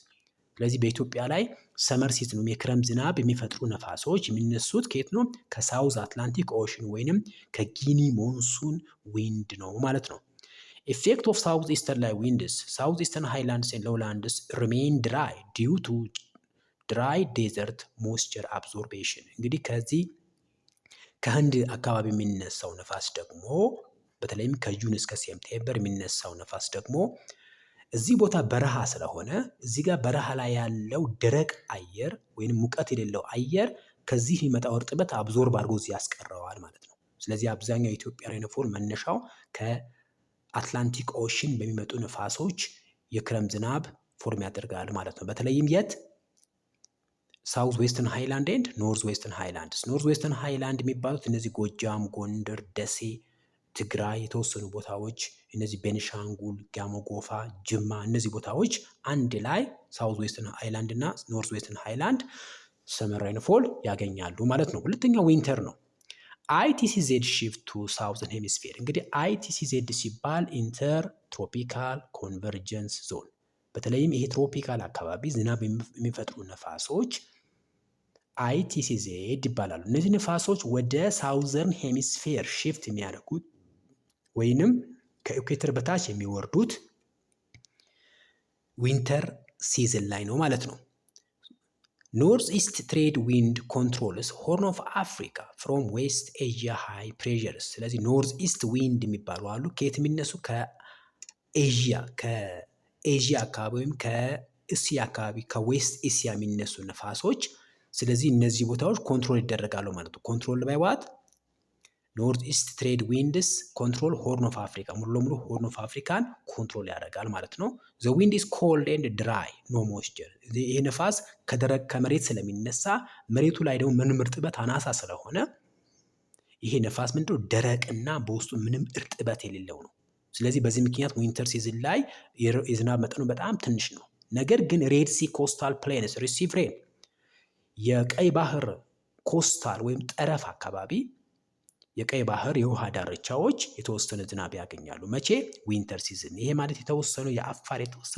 ስለዚህ በኢትዮጵያ ላይ ሰመር ሲዝን የክረምት ዝናብ የሚፈጥሩ ነፋሶች የሚነሱት ከየት ነው? ከሳውዝ አትላንቲክ ኦሽን ወይንም ከጊኒ ሞንሱን ዊንድ ነው ማለት ነው። Effect of southeastern winds. Southeastern highlands and lowlands remain dry due to dry desert moisture absorption. እንግዲህ ከዚህ ከህንድ አካባቢ የሚነሳው ነፋስ ደግሞ በተለይም ከጁን እስከ ሴፕቴምበር የሚነሳው ነፋስ ደግሞ እዚህ ቦታ በረሃ ስለሆነ እዚህ ጋር በረሃ ላይ ያለው ደረቅ አየር ወይንም ሙቀት የሌለው አየር ከዚህ የሚመጣው እርጥበት አብዞርብ አድርጎ እዚህ ያስቀረዋል ማለት ነው። ስለዚህ አብዛኛው የኢትዮጵያ ሬንፎል መነሻው ከአትላንቲክ ኦሽን በሚመጡ ነፋሶች የክረምት ዝናብ ፎርም ያደርጋል ማለት ነው። በተለይም የት ሳውዝ ዌስተርን ሃይላንድ ኤንድ ኖርዝ ዌስተርን ሃይላንድስ። ኖርዝ ዌስተርን ሃይላንድ የሚባሉት እነዚህ ጎጃም፣ ጎንደር፣ ደሴ፣ ትግራይ የተወሰኑ ቦታዎች፣ እነዚህ ቤኒሻንጉል፣ ጋሞ ጎፋ፣ ጅማ እነዚህ ቦታዎች አንድ ላይ ሳውዝ ዌስተርን ሃይላንድ እና ኖርዝ ዌስተርን ሃይላንድ ሰመር ሬንፎል ያገኛሉ ማለት ነው። ሁለተኛው ዊንተር ነው። አይቲሲዜድ ሺፍት ቱ ሳውዘርን ሄሚስፌር። እንግዲህ አይቲሲዜድ ሲባል ኢንተር ትሮፒካል ኮንቨርጀንስ ዞን፣ በተለይም ይሄ ትሮፒካል አካባቢ ዝናብ የሚፈጥሩ ነፋሶች አይቲሲዜድ ይባላሉ። እነዚህ ነፋሶች ወደ ሳውዘርን ሄሚስፌር ሺፍት የሚያደርጉት ወይንም ከኢኩዌተር በታች የሚወርዱት ዊንተር ሲዝን ላይ ነው ማለት ነው። ኖርዝ ኢስት ትሬድ ዊንድ ኮንትሮልስ ሆርን ኦፍ አፍሪካ ፍሮም ዌስት ኤዥያ ሃይ ፕሬዠርስ። ስለዚህ ኖርዝ ኢስት ዊንድ የሚባሉ አሉ። ከየት የሚነሱ? ከኤዥያ አካባቢ ወይም ከእስያ አካባቢ ከዌስት ኤስያ የሚነሱ ነፋሶች። ስለዚህ እነዚህ ቦታዎች ኮንትሮል ይደረጋሉ ማለት ነው። ኮንትሮል ባይ ዋት? ኖርዝ ኢስት ትሬድ ዊንድስ ኮንትሮል ሆርን ኦፍ አፍሪካ፣ ሙሉ ለሙሉ ሆርን ኦፍ አፍሪካን ኮንትሮል ያደርጋል ማለት ነው። ዘ ዊንድ ኢዝ ኮልድ ኤንድ ድራይ ኖ ሞይስቸር። ይሄ ነፋስ ከደረቅ ከመሬት ስለሚነሳ መሬቱ ላይ ደግሞ ምንም እርጥበት አናሳ ስለሆነ ይሄ ነፋስ ምንድነው? ደረቅና በውስጡ ምንም እርጥበት የሌለው ነው። ስለዚህ በዚህ ምክንያት ዊንተር ሲዝን ላይ የዝናብ መጠኑ በጣም ትንሽ ነው። ነገር ግን ሬድ ሲ ኮስታል ፕሌንስ ሪሲቭ ሬን፣ የቀይ ባህር ኮስታል ወይም ጠረፍ አካባቢ የቀይ ባህር የውሃ ዳርቻዎች የተወሰነ ዝናብ ያገኛሉ። መቼ? ዊንተር ሲዝን። ይሄ ማለት የተወሰነው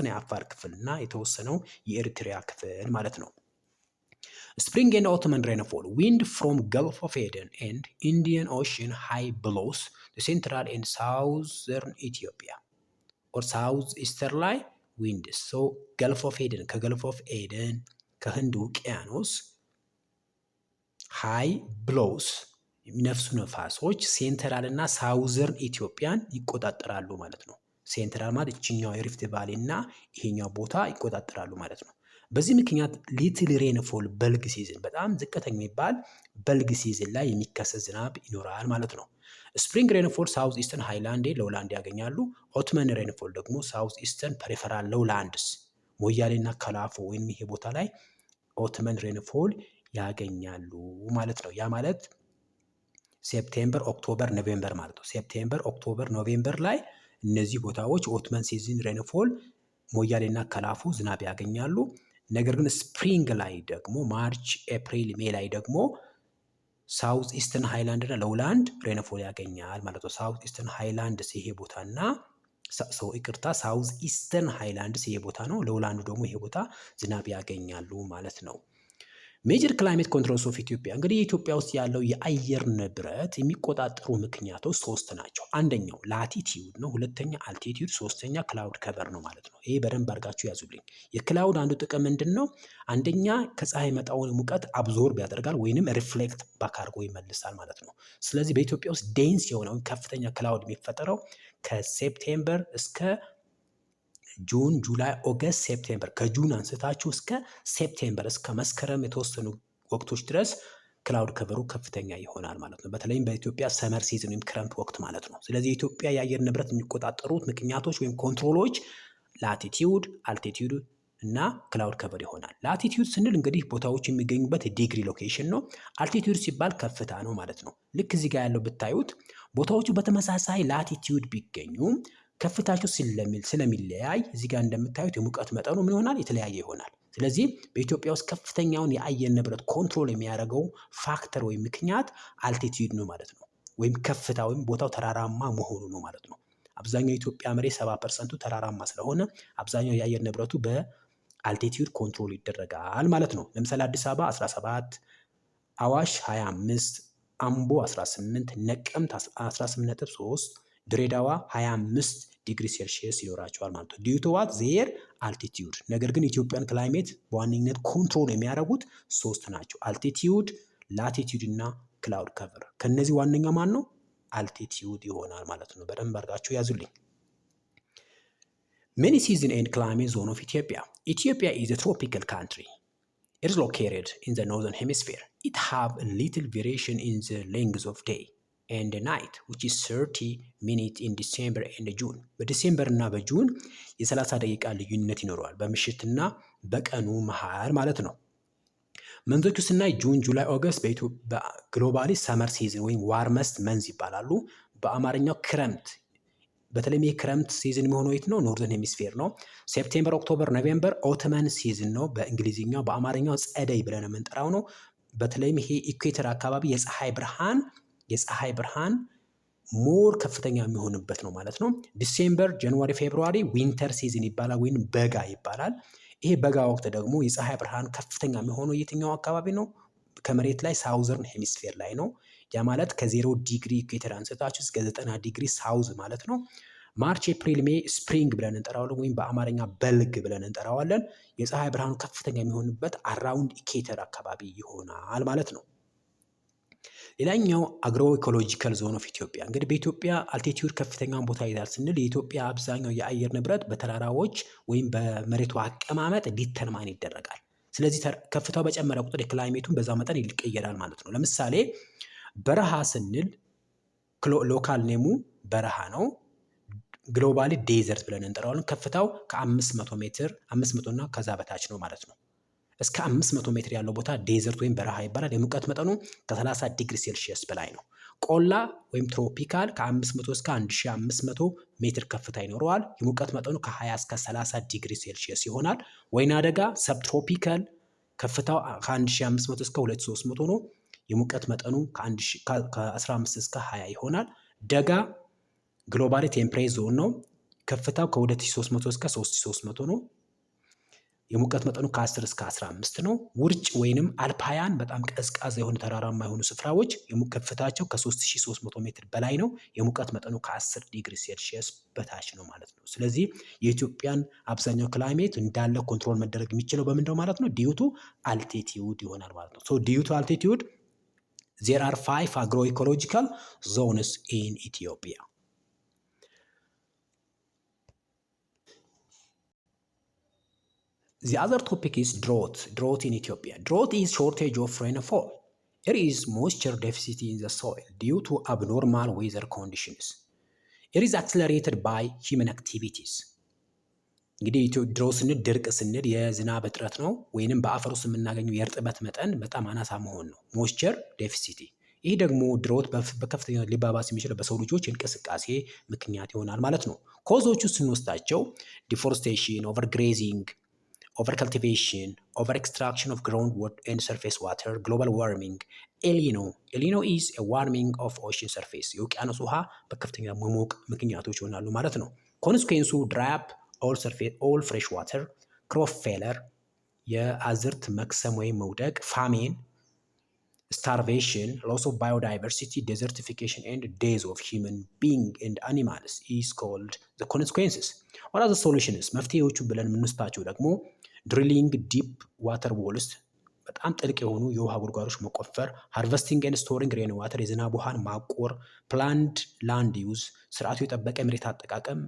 የአፋር ክፍል እና የተወሰነው የኤርትሪያ ክፍል ማለት ነው። ስፕሪንግ ኤንድ ኦተመን ሬንፎል ዊንድ ፍሮም ገልፍ ኦፍ ኤደን ኤንድ ኢንዲያን ኦሽን ሃይ ብሎስ ሴንትራል ኤንድ ሳውዘርን ኢትዮጵያ ኦር ሳውዝ ኢስተር ላይ ዊንድስ። ሶ ገልፍ ኦፍ ኤደን ከገልፍ ኦፍ ኤደን ከህንድ ውቅያኖስ ሃይ ብሎስ የሚነፍሱ ነፋሶች ሴንትራል እና ሳውዘርን ኢትዮጵያን ይቆጣጠራሉ ማለት ነው። ሴንትራል ማለት እችኛው የሪፍት ቫሊ እና ይሄኛው ቦታ ይቆጣጠራሉ ማለት ነው። በዚህ ምክንያት ሊትል ሬንፎል በልግ ሲዝን፣ በጣም ዝቅተኛ የሚባል በልግ ሲዝን ላይ የሚከሰት ዝናብ ይኖራል ማለት ነው። ስፕሪንግ ሬንፎል ሳውዝ ኢስተርን ሃይላንድ ሎውላንድ ያገኛሉ። ኦትመን ሬንፎል ደግሞ ሳውዝ ኢስተርን ፐሪፈራል ሎውላንድስ ሞያሌና ከላፎ ወይም ይሄ ቦታ ላይ ኦትመን ሬንፎል ያገኛሉ ማለት ነው። ያ ማለት ሴፕቴምበር፣ ኦክቶበር፣ ኖቬምበር ማለት ነው። ሴፕቴምበር፣ ኦክቶበር፣ ኖቬምበር ላይ እነዚህ ቦታዎች ኦትመን ሲዝን ሬንፎል ሞያሌና ከላፎ ዝናብ ያገኛሉ። ነገር ግን ስፕሪንግ ላይ ደግሞ ማርች፣ ኤፕሪል፣ ሜይ ላይ ደግሞ ሳውዝ ኢስተርን ሃይላንድ እና ሎውላንድ ሬንፎል ያገኛል ማለት ነው። ሳውዝ ኢስተርን ሃይላንድ ይሄ ቦታና ሳውዝ ኢስተርን ሃይላንድ ይሄ ቦታ ነው። ሎውላንዱ ደግሞ ይሄ ቦታ ዝናብ ያገኛሉ ማለት ነው። ሜጀር ክላይሜት ኮንትሮልስ ኦፍ ኢትዮጵያ። እንግዲህ የኢትዮጵያ ውስጥ ያለው የአየር ንብረት የሚቆጣጠሩ ምክንያቶች 3 ናቸው። አንደኛው ላቲቲዩድ ነው፣ ሁለተኛ አልቲቲዩድ፣ ሶስተኛ ክላውድ ከቨር ነው ማለት ነው። ይሄ በደንብ አድርጋችሁ ያዙልኝ። የክላውድ አንዱ ጥቅም ምንድን ነው? አንደኛ ከፀሐይ መጣውን ሙቀት አብዞርብ ያደርጋል ወይንም ሪፍሌክት ባክ አድርጎ ይመልሳል ማለት ነው። ስለዚህ በኢትዮጵያ ውስጥ ዴንስ የሆነው ከፍተኛ ክላውድ የሚፈጠረው ከሴፕቴምበር እስከ ጁን፣ ጁላይ፣ ኦገስት፣ ሴፕቴምበር ከጁን አንስታችሁ እስከ ሴፕቴምበር እስከ መስከረም የተወሰኑ ወቅቶች ድረስ ክላውድ ከቨሩ ከፍተኛ ይሆናል ማለት ነው። በተለይም በኢትዮጵያ ሰመር ሲዝን ወይም ክረምት ወቅት ማለት ነው። ስለዚህ የኢትዮጵያ የአየር ንብረት የሚቆጣጠሩት ምክንያቶች ወይም ኮንትሮሎች ላቲቲዩድ፣ አልቲቲዩድ እና ክላውድ ከቨር ይሆናል። ላቲቲዩድ ስንል እንግዲህ ቦታዎች የሚገኙበት ዲግሪ ሎኬሽን ነው። አልቲቲዩድ ሲባል ከፍታ ነው ማለት ነው። ልክ እዚህ ጋር ያለው ብታዩት ቦታዎቹ በተመሳሳይ ላቲቲዩድ ቢገኙ ከፍታቸው ስለሚለያይ እዚህ ጋር እንደምታዩት የሙቀት መጠኑ ምን ይሆናል? የተለያየ ይሆናል። ስለዚህ በኢትዮጵያ ውስጥ ከፍተኛውን የአየር ንብረት ኮንትሮል የሚያደርገው ፋክተር ወይም ምክንያት አልቲቲዩድ ነው ማለት ነው። ወይም ከፍታ ወይም ቦታው ተራራማ መሆኑ ነው ማለት ነው። አብዛኛው የኢትዮጵያ መሬት 70% ተራራማ ስለሆነ አብዛኛው የአየር ንብረቱ በአልቲቲዩድ ኮንትሮል ይደረጋል ማለት ነው። ለምሳሌ አዲስ አበባ 17፣ አዋሽ 25፣ አምቦ 18፣ ነቀምት 18.3፣ ድሬዳዋ 25 ዲግሪ ሴልሺየስ ይኖራቸዋል ማለት ነው። ዲዩ ቱ ዋት ዜር አልቲቲዩድ። ነገር ግን ኢትዮጵያን ክላይሜት በዋነኝነት ኮንትሮል የሚያደርጉት 3 ናቸው። አልቲቲዩድ፣ ላቲቲዩድ እና ክላውድ ከቨር። ከነዚህ ዋነኛው ማን ነው? አልቲቲዩድ ይሆናል ማለት ነው። በደንብ አድርጋችሁ ያዙልኝ። ሜኒ ሲዝን ኤንድ ክላይሜት ዞን ኦፍ ኢትዮጵያ። ኢትዮጵያ ኢዝ a tropical country. It is located in the northern hemisphere. It have a little variation in the length of day and the night, which is 30 minutes in December and June. በዲሴምበር እና በጁን የ30 ደቂቃ ልዩነት ይኖረዋል በምሽትና በቀኑ መሃል ማለት ነው። መንዞቹ ስናይ ጁን፣ ጁላይ፣ ኦገስት በግሎባሊ ሰመር ሲዝን ወይም ዋርመስት መንዝ ይባላሉ። በአማርኛው ክረምት፣ በተለይም ይህ ክረምት ሲዝን የሚሆነው የት ነው? ኖርዘርን ሄሚስፌር ነው። ሴፕቴምበር፣ ኦክቶበር፣ ኖቬምበር ኦተመን ሲዝን ነው በእንግሊዝኛው። በአማርኛው ጸደይ ብለን የምንጠራው ነው። በተለይም ይሄ ኢኩዌተር አካባቢ የፀሐይ ብርሃን ሞር ከፍተኛ የሚሆንበት ነው ማለት ነው። ዲሴምበር፣ ጃንዋሪ፣ ፌብሩዋሪ ዊንተር ሲዝን ይባላል ወይም በጋ ይባላል። ይሄ በጋ ወቅት ደግሞ የፀሐይ ብርሃን ከፍተኛ የሚሆነው የትኛው አካባቢ ነው? ከመሬት ላይ ሳውዘርን ሄሚስፌር ላይ ነው። ያ ማለት ከ0 ዲግሪ ኢኩዌተር አንስታችሁ እስከ 90 ዲግሪ ሳውዝ ማለት ነው። ማርች፣ ኤፕሪል፣ ሜይ ስፕሪንግ ብለን እንጠራዋለን ወይም በአማርኛ በልግ ብለን እንጠራዋለን። የፀሐይ ብርሃኑ ከፍተኛ የሚሆንበት አራውንድ ኢኩዌተር አካባቢ ይሆናል ማለት ነው። ሌላኛው አግሮ ኢኮሎጂካል ዞን ኦፍ ኢትዮጵያ። እንግዲህ በኢትዮጵያ አልቲቲዩድ ከፍተኛውን ቦታ ይዛል ስንል የኢትዮጵያ አብዛኛው የአየር ንብረት በተራራዎች ወይም በመሬቱ አቀማመጥ ዲተርማይን ይደረጋል። ስለዚህ ከፍታው በጨመረ ቁጥር የክላይሜቱን በዛ መጠን ይቀየራል ማለት ነው። ለምሳሌ በረሃ ስንል ሎካል ኔሙ በረሃ ነው። ግሎባሊ ዴዘርት ብለን እንጠራዋለን። ከፍታው ከ500 ሜትር 500 እና ከዛ በታች ነው ማለት ነው። እስከ 500 ሜትር ያለው ቦታ ዴዘርት ወይም በረሃ ይባላል። የሙቀት መጠኑ ከ30 ዲግሪ ሴልሺየስ በላይ ነው። ቆላ ወይም ትሮፒካል ከ500 እስከ 1500 ሜትር ከፍታ ይኖረዋል። የሙቀት መጠኑ ከ20 እስከ 30 ዲግሪ ሴልሺየስ ይሆናል። ወይና ደጋ ሰብትሮፒካል ከፍታው ከ1500 እስከ 2300 ነው። የሙቀት መጠኑ ከ15 እስከ 20 ይሆናል። ደጋ ግሎባሊ ቴምፕሬት ዞን ነው። ከፍታው ከ2300 እስከ 3300 ነው። የሙቀት መጠኑ ከ10 እስከ 15 ነው። ውርጭ ወይንም አልፓያን በጣም ቀዝቃዛ የሆኑ ተራራማ የሆኑ ስፍራዎች ከፍታቸው ከ3300 ሜትር በላይ ነው። የሙቀት መጠኑ ከ10 ዲግሪ ሴልሺየስ በታች ነው ማለት ነው። ስለዚህ የኢትዮጵያን አብዛኛው ክላይሜት እንዳለ ኮንትሮል መደረግ የሚችለው በምንድነው ማለት ነው? ዲዩ ቱ አልቲቲዩድ ይሆናል ማለት ነው። ሶ ዲዩ ቱ አልቲቲዩድ there are 5 agroecological zones in Ethiopia. The other topic is drought in Ethiopia. Drought is shortage of rainfall. There is moisture deficit in the soil due to abnormal weather conditions. It is accelerated by human activities. እንግዲህ ድሮት ስንል ድርቅ ስንል የዝናብ እጥረት ነው፣ ወይንም በአፈር ውስጥ የምናገኘው የእርጥበት መጠን በጣም አናሳ መሆን ነው። ሞይስቸር ዴፊሲቲ። ይህ ደግሞ ድሮት በከፍተኛ ሊባባስ የሚችለው በሰው ልጆች እንቅስቃሴ ምክንያት ይሆናል ማለት ነው። ኮዞቹ ስንወስዳቸው ዲፎሬስቴሽን፣ ኦቨር ግሬዚንግ፣ ኦቨር ካልቲቬሽን፣ ኦቨር ኤክስትራክሽን ኦፍ ግራውንድ ኤንድ ሰርፌስ ዋተር፣ ግሎባል ዋርሚንግ፣ ኤሊኖ ኢዝ ኤ ዋርሚንግ ኦፍ ኦሽን ሰርፌስ፣ የውቅያኖስ ውሃ በከፍተኛ መሞቅ ምክንያቶች ይሆናሉ ማለት ነው። ኮንስኩዌንሱ ድራይ አፕ ኦል ፍሬሽ ዋተር፣ ክሮፕ ፌለር፣ የአዝርት መክሰም ወይም መውደቅ፣ ፋሜን፣ starvation, loss of biodiversity, desertification, and death of human beings and animals is called the consequences. What are the solutions? መፍትሄዎቹ ብለን የምንወስዳቸው ደግሞ ድሪሊንግ ዲፕ ዋተር ዎልስ፣ በጣም ጥልቅ የሆኑ የውሃ ጉድጓዶች መቆፈር፣ ሃርቨስቲንግ ኤንድ ስቶሪንግ ሬን ዋተር፣ የዝናብ ውሃን ማቆር፣ ፕላንድ ላንድ ዩዝ፣ ስርዓቱ የጠበቀ መሬት አጠቃቀም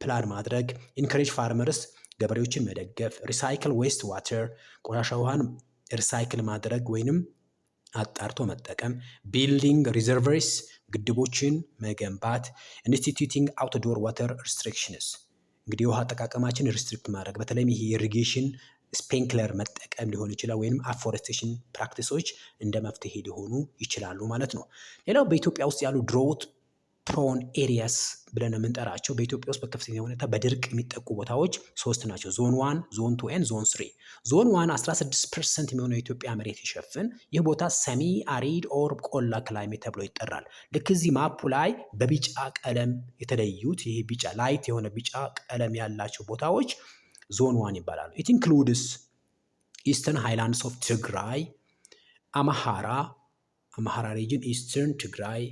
ፕላን ማድረግ፣ ኢንከሬጅ ፋርመርስ፣ ገበሬዎችን መደገፍ፣ ሪሳይክል ዌስት ዋተር፣ ቆሻሻ ውሃን ሪሳይክል ማድረግ ወይንም አጣርቶ መጠቀም፣ ቢልዲንግ ሪዘርቨርስ፣ ግድቦችን መገንባት፣ ኢንስቲትዩቲንግ አውትዶር ዋተር ሪስትሪክሽንስ፣ እንግዲህ የውሃ አጠቃቀማችን ሪስትሪክት ማድረግ፣ በተለይም ይሄ ኢሪጌሽን ስፕሪንክለር መጠቀም ሊሆን ይችላል፣ ወይንም አፎሬስቴሽን ፕራክቲሶች እንደ መፍትሄ ሊሆኑ ይችላሉ ማለት ነው። ሌላው በኢትዮጵያ ውስጥ ያሉ ድሮት ፕሮን ኤሪያስ ብለን የምንጠራቸው በኢትዮጵያ ውስጥ በከፍተኛ ሁኔታ በድርቅ የሚጠቁ ቦታዎች 3 ናቸው። ዞን 1፣ ዞን 2 ኤንድ ዞን 3። ዞን 1 16% የሚሆነው የኢትዮጵያ መሬት ይሸፍን። ይህ ቦታ ሰሚ አሪድ ኦር ቆላ ክላይሜት ተብሎ ይጠራል። ልክ እዚህ ማፑ ላይ በቢጫ ቀለም የተለዩት ይሄ ቢጫ ላይት የሆነ ቢጫ ቀለም ያላቸው ቦታዎች ዞን 1 ይባላሉ። ኢት ኢንክሉድስ ኢስተርን ሃይላንድስ ኦፍ ትግራይ፣ አማሃራ ሪጅን፣ ኢስተርን ትግራይ፣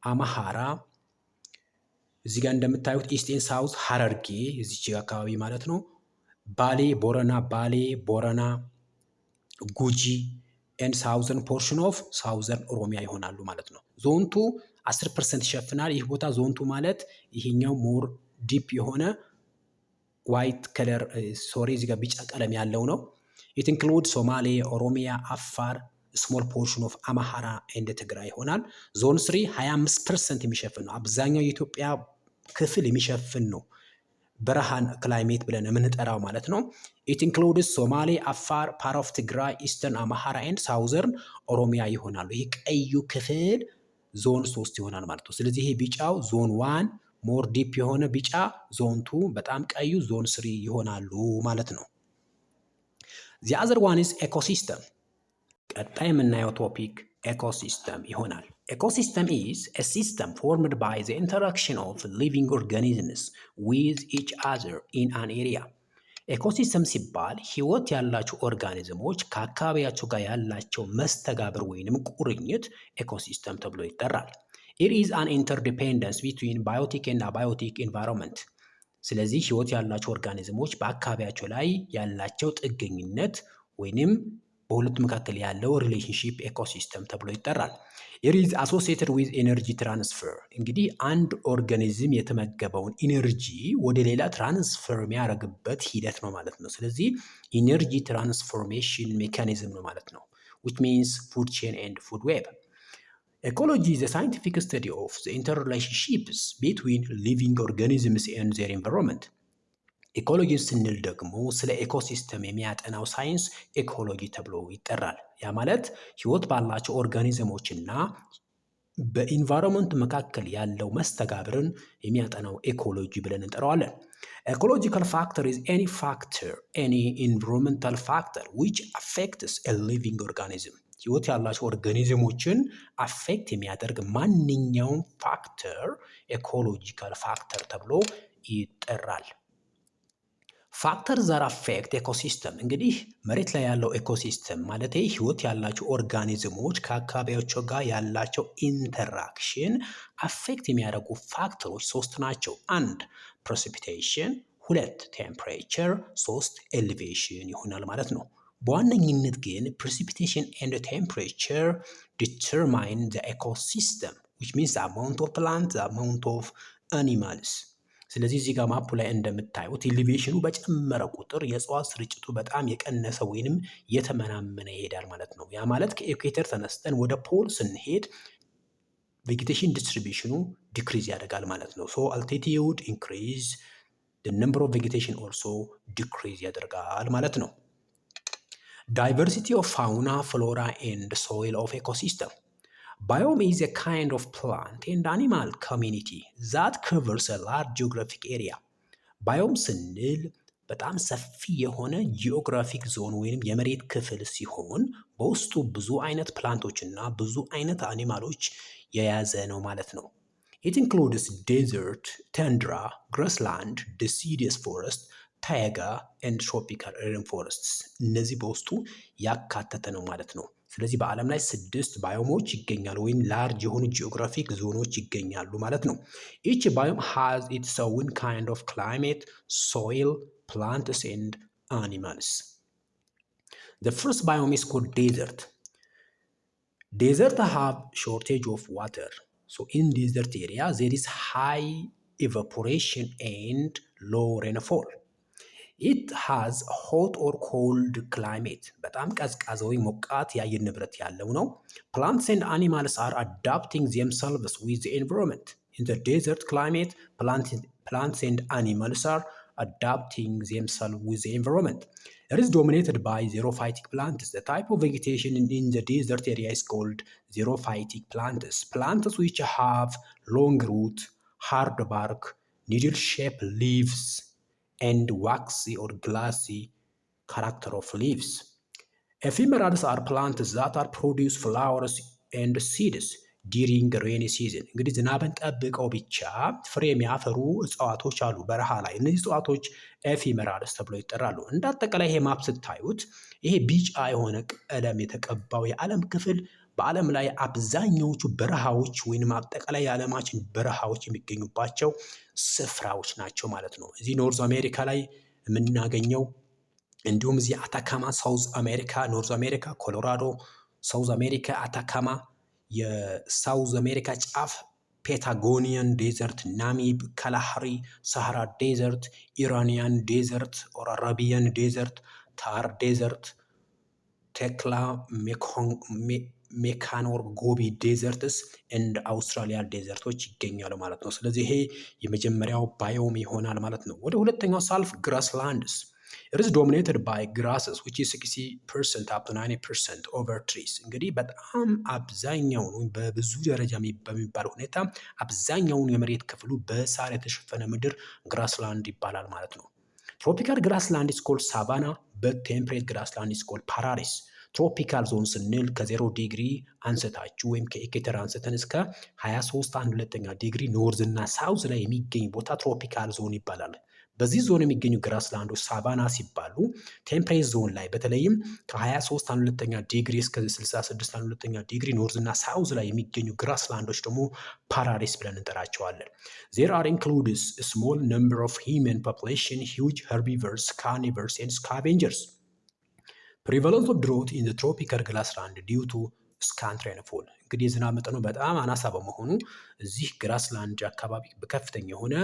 አማሃራ፣ እዚህ ጋር እንደምታዩት ኢስት ኤንድ ሳውዝ ሐረርጌ እዚች አካባቢ ማለት ነው። ባሌ ቦረና፣ ጉጂ ኤንድ ሳውዘርን ፖርሽን ኦፍ ሳውዘርን ኦሮሚያ ይሆናሉ ማለት ነው። ዞንቱ 10% ይሸፍናል። ይህ ቦታ ዞንቱ ማለት ይሄኛው ሞር ዲፕ የሆነ ዋይት ከለር እዚህ ጋር ቢጫ ቀለም ያለው ነው። ኢት ኢንክሉድ ሶማሌ፣ ኦሮሚያ፣ አፋር፣ ስሞል ፖርሽን ኦፍ አማሃራ ኤንድ ትግራይ ይሆናል። ዞን 3 25% የሚሸፍን ነው። አብዛኛው የኢትዮጵያ ክፍል የሚሸፍን ነው። በረሃን ክላይሜት ብለን የምንጠራው ማለት ነው። ኢት ኢንክሉድስ ሶማሌ፣ አፋር፣ ፓርት ኦፍ ትግራይ፣ ኢስተርን አማራ ኤንድ ሳውዘርን ኦሮሚያ ይሆናሉ። ይህ ቀዩ ክፍል ዞን 3 ይሆናል ማለት ነው። ስለዚህ ይሄ ቢጫው ዞን 1 ሞር ዲፕ የሆነ ቢጫ፣ ዞን 2 በጣም ቀዩ ዞን 3 ይሆናሉ ማለት ነው። the other one is ecosystem። ቀጣይ የምናየው ቶፒክ ኤኮሲስተም ይሆናል። ኤኮሲስተም is a system formed by the interaction of living organisms with each other in an area። ኤኮሲስተም ሲባል ህይወት ያላቸው ኦርጋኒዝሞች ከአካባቢያቸው ጋር ያላቸው መስተጋብር ወይንም ቁርኝት ኤኮሲስተም ተብሎ ይጠራል። it is an interdependence between biotic and abiotic environment። ስለዚህ ህይወት ያላቸው ኦርጋኒዝሞች በአካባቢያቸው ላይ ያላቸው ጥገኝነት ወይንም በሁለቱ መካከል ያለው ሪሌሽንሺፕ ኤኮሲስተም ተብሎ ይጠራል። it is associated with energy transfer። እንግዲህ አንድ ኦርጋኒዝም የተመገበውን ኢነርጂ ወደ ሌላ ትራንስፈር የሚያደርግበት ሂደት ነው ማለት ነው። ስለዚህ ኢነርጂ ትራንስፎርሜሽን ሜካኒዝም ነው ማለት ነው። which means food chain and food web። Ecology is a scientific study of the interrelationships between living organisms and their environment። ኢኮሎጂ ስንል ደግሞ ስለ ኤኮሲስተም የሚያጠናው ሳይንስ ኢኮሎጂ ተብሎ ይጠራል። ያ ማለት ህይወት ባላቸው ኦርጋኒዝሞችና በኢንቫይሮንመንት መካከል ያለው መስተጋብርን የሚያጠናው ኢኮሎጂ ብለን እንጠራዋለን። Ecological factor is any factor, any environmental factor which affects a living organism። ህይወት ያላቸው ኦርጋኒዝሞችን አፌክት የሚያደርግ ማንኛውም ፋክተር ኢኮሎጂካል ፋክተር ተብሎ ይጠራል። ፋክተር ዛር አፌክት ኤኮሲስተም እንግዲህ መሬት ላይ ያለው ኤኮሲስተም ማለት ህይወት ያላቸው ኦርጋኒዝሞች ከአካባቢያቸው ጋር ያላቸው ኢንተራክሽን አፌክት የሚያደርጉ ፋክተሮች 3 ናቸው። 1 ፕሬሲፒቴሽን፣ 2 ቴምፕሬቸር፣ 3 ኤሌቬሽን ይሆናል ማለት ነው። በዋነኝነት ግን ፕሬሲፒቴሽን ኤንድ ቴምፕሬቸር ዲተርማይን ዘ ኤኮሲስተም which means the amount of plants, the amount of animals። ስለዚህ እዚህ ጋር ማፑ ላይ እንደምታዩት ኤሊቬሽኑ በጨመረ ቁጥር የእጽዋት ስርጭቱ በጣም የቀነሰ ወይንም የተመናመነ ይሄዳል ማለት ነው። ያ ማለት ከኢኩዌተር ተነስተን ወደ ፖል ስንሄድ ቬጌቴሽን ዲስትሪቢዩሽኑ ዲክሪዝ ያደርጋል ማለት ነው። ሶ አልቲቲዩድ ኢንክሪዝ the number of vegetation also decrease ያደርጋል ማለት ነው። Diversity of fauna, flora and soil of ecosystem። Biome is a kind of plant and animal community that covers a large geographic area። ባዮም ስንል በጣም ሰፊ የሆነ ጂኦግራፊክ ዞን ወይንም የመሬት ክፍል ሲሆን በውስጡ ብዙ አይነት ፕላንቶች እና ብዙ አይነት አኒማሎች የያዘ ነው ማለት ነው። It includes desert, tundra, grassland, deciduous forest, taiga and tropical rainforests። እነዚህ በውስጡ ያካተተ ነው ማለት ነው። ስለዚህ በዓለም ላይ 6 ባዮሞች ይገኛሉ ወይም ላርጅ የሆኑ ጂኦግራፊክ ዞኖች ይገኛሉ ማለት ነው። Each biome has its own kind of climate, soil, plants and animals። The first biome is called desert. Desert have shortage of water. So in desert area there is high evaporation and low rainfall. It has hot or cold climate። በጣም ቀዝቃዛ ወይ ሞቃት የአየር ንብረት ያለው ነው። Plants and animals are adapting themselves with the environment. In the desert climate, plants and animals are adapting themselves with the environment. It is dominated by xerophytic plants. The type of vegetation in the desert area is called xerophytic plants. Plants which have long root, hard bark, needle-shaped leaves, and waxy or glassy character of leaves. Ephemerals are plants that are produce flowers and seeds during rainy season። እንግዲህ ዝናብን ጠብቀው ብቻ ፍሬ የሚያፈሩ እጽዋቶች አሉ በረሃ ላይ። እነዚህ እጽዋቶች ኤፊመራልስ ተብለው ይጠራሉ። እንደ አጠቃላይ ይሄ ማፕ ስታዩት ይሄ ቢጫ የሆነ ቀለም የተቀባው የዓለም ክፍል በዓለም ላይ አብዛኛዎቹ በረሃዎች ወይንም አጠቃላይ የዓለማችን በረሃዎች የሚገኙባቸው ስፍራዎች ናቸው ማለት ነው። እዚህ ኖርዝ አሜሪካ ላይ የምናገኘው እንዲሁም እዚህ አታካማ ሳውዝ አሜሪካ፣ ኖርዝ አሜሪካ ኮሎራዶ፣ ሳውዝ አሜሪካ አታካማ፣ የሳውዝ አሜሪካ ጫፍ ፔታጎኒያን ዴዘርት፣ ናሚብ፣ ካላሃሪ፣ ሳሃራ ዴዘርት፣ ኢራኒያን ዴዘርት ኦር አረቢያን ዴዘርት፣ ታር ዴዘርት፣ ቴክላ፣ ሜካኖር ጎቢ ዴዘርትስ እንደ አውስትራሊያ ዴዘርቶች ይገኛሉ ማለት ነው። ስለዚህ ይሄ የመጀመሪያው ባዮም ይሆናል ማለት ነው። ወደ ሁለተኛው ሳልፍ ግራስላንድስ it is dominated by grasses which is 60% up to 90% over trees። እንግዲህ በጣም አብዛኛውን ወይም በብዙ ደረጃ በሚባል ሁኔታ አብዛኛውን የመሬት ክፍሉ በሳር የተሸፈነ ምድር ግራስላንድ ይባላል ማለት ነው። ትሮፒካል ግራስላንድ is called savanna but temperate grassland is called pararis። ትሮፒካል ዞን ስንል ከ0 ዲግሪ አንስታችሁ ወይም ከኢኩዌተር አንስተን እስከ 23.1 ዲግሪ ኖርዝ እና ሳውዝ ላይ የሚገኝ ቦታ ትሮፒካል ዞን ይባላል። በዚህ ዞን የሚገኙ ግራስላንዶች ሳቫና ሲባሉ፣ ቴምፕሬት ዞን ላይ በተለይም ከ23.2 ዲግሪ እስከ 66.2 ዲግሪ ኖርዝ እና ሳውዝ ላይ የሚገኙ ግራስላንዶች ደግሞ ፓራሪስ ብለን እንጠራቸዋለን። There are includes a small number of human population, huge herbivores, carnivores and scavengers. Prevalence of drought in the tropical grassland due to scant rainfall። እንግዲህ የዝናብ መጠኑ በጣም አናሳ በመሆኑ እዚህ ግራስላንድ አካባቢ በከፍተኛ የሆነ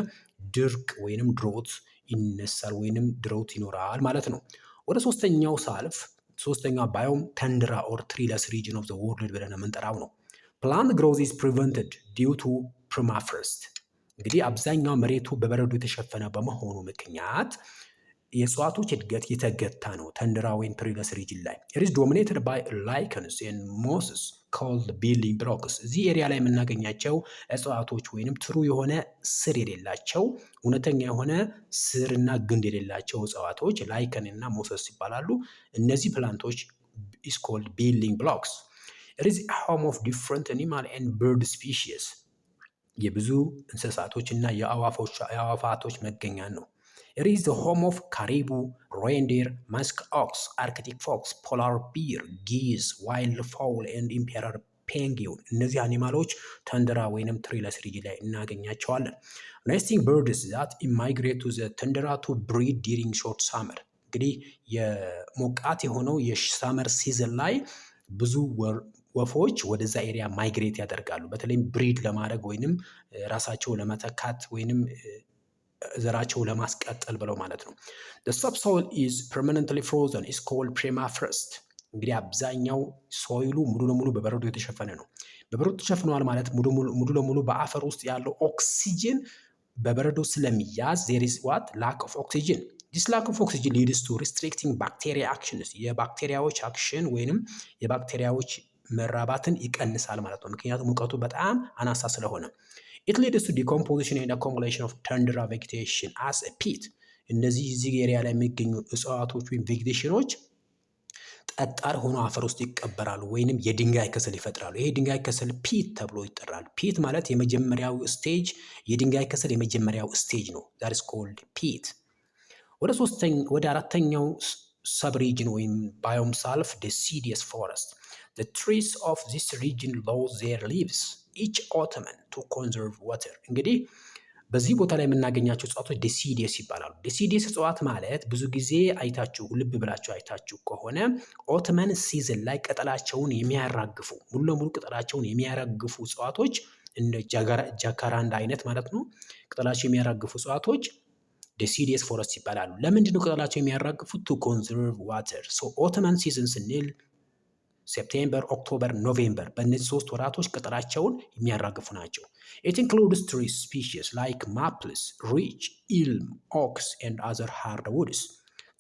ድርቅ ወይንም ድሮት ይነሳል ወይንም ድሮት ይኖራል ማለት ነው። ወደ ሶስተኛው ሳልፍ ሶስተኛው ባዮም ተንድራ ኦር ትሪለስ ሪጅን ኦፍ ዘ ወርልድ ብለን የምንጠራው ነው። ፕላንት ግሮዝ ኢዝ ፕሪቨንትድ ዲው ቱ ፐርማፍሮስት። እንግዲህ አብዛኛው መሬቱ በበረዶ የተሸፈነ በመሆኑ ምክንያት የእጽዋቶች እድገት የተገታ ነው። ተንድራ ወይም ትሪለስ ሪጅን ላይ it is dominated by lichens and mosses called building blocks። እዚህ ኤሪያ ላይ የምናገኛቸው እጽዋቶች ወይንም ትሩ የሆነ ስር የሌላቸው እውነተኛ የሆነ ስርና ግንድ የሌላቸው እጽዋቶች ላይከን እና ሞሰስ ይባላሉ። እነዚህ ፕላንቶች is called building blocks። it is a home of different animal and bird species። የብዙ እንስሳቶች እና የአዕዋፋቶች መገኛ ነው። It is the home of caribou, reindeer, musk ox, Arctic fox, polar bear, geese, wild fowl and emperor penguin። እነዚህ አኒማሎች ተንድራ ወይንም ትሪለስ ሪጅን ላይ እናገኛቸዋለን። Nesting birds that migrate to the tundra to breed during short summer። እንግዲህ የሞቃት የሆነው የሳመር ሲዝን ላይ ብዙ ወፎች ወደዛ ኤሪያ ማይግሬት ያደርጋሉ። በተለይም ብሪድ ለማድረግ ወይንም ራሳቸው ለመተካት ወይንም ዘራቸው ለማስቀጠል ብለው ማለት ነው። The subsoil is permanently frozen is called permafrost። እንግዲህ አብዛኛው ሶይሉ ሙሉ ለሙሉ በበረዶ የተሸፈነ ነው። በበረዶ ተሸፍኗል ማለት ሙሉ ለሙሉ በአፈር ውስጥ ያለው ኦክሲጅን በበረዶ ስለሚያዝ there is what lack of oxygen። This lack of oxygen leads to restricting bacteria actions። የባክቴሪያዎች አክሽን ወይንም የባክቴሪያዎች መራባትን ይቀንሳል ማለት ነው። ምክንያቱም ሙቀቱ በጣም አናሳ ስለሆነ it leads to decomposition and accumulation of tundra vegetation as a peat። እነዚህ እዚህ ኤሪያ ላይ የሚገኙ እጽዋቶች ወይም ቬጌቴሽኖች ጠጣር ሆኖ አፈር ውስጥ ይቀበራሉ ወይንም የድንጋይ ከሰል ይፈጥራሉ። ይሄ ድንጋይ ከሰል ፒት ተብሎ ይጠራል። ፒት ማለት የመጀመሪያው ስቴጅ የድንጋይ ከሰል የመጀመሪያው ስቴጅ ነው። that is called peat። ወደ አራተኛው ሰብ ሪጅን ወይም ባዮም ሳልፍ deciduous forest። The trees of this region lose their leaves each autumn to conserve water። እንግዲህ በዚህ ቦታ ላይ የምናገኛቸው እጽዋቶች ዴሲዲየስ ይባላሉ። ዴሲዲየስ እጽዋት ማለት ብዙ ጊዜ አይታችሁ ልብ ብላችሁ አይታችሁ ከሆነ ኦትመን ሲዝን ላይ ቅጠላቸውን የሚያራግፉ ሙሉ ለሙሉ ቅጠላቸውን የሚያራግፉ እጽዋቶች እንደ ጃካራንዳ አይነት ማለት ነው። ቅጠላቸው የሚያራግፉ እጽዋቶች ዴሲዲየስ ፎረስት ይባላሉ። ለምንድን ነው ቅጠላቸው የሚያራግፉት? to conserve water። so ኦትመን ሲዝን ስንል ሴፕቴምበር፣ ኦክቶበር፣ ኖቬምበር በእነዚህ 3 ወራቶች ቅጠላቸውን የሚያራግፉ ናቸው። It includes tree species like maples, ridge, elm, oaks and other hardwoods.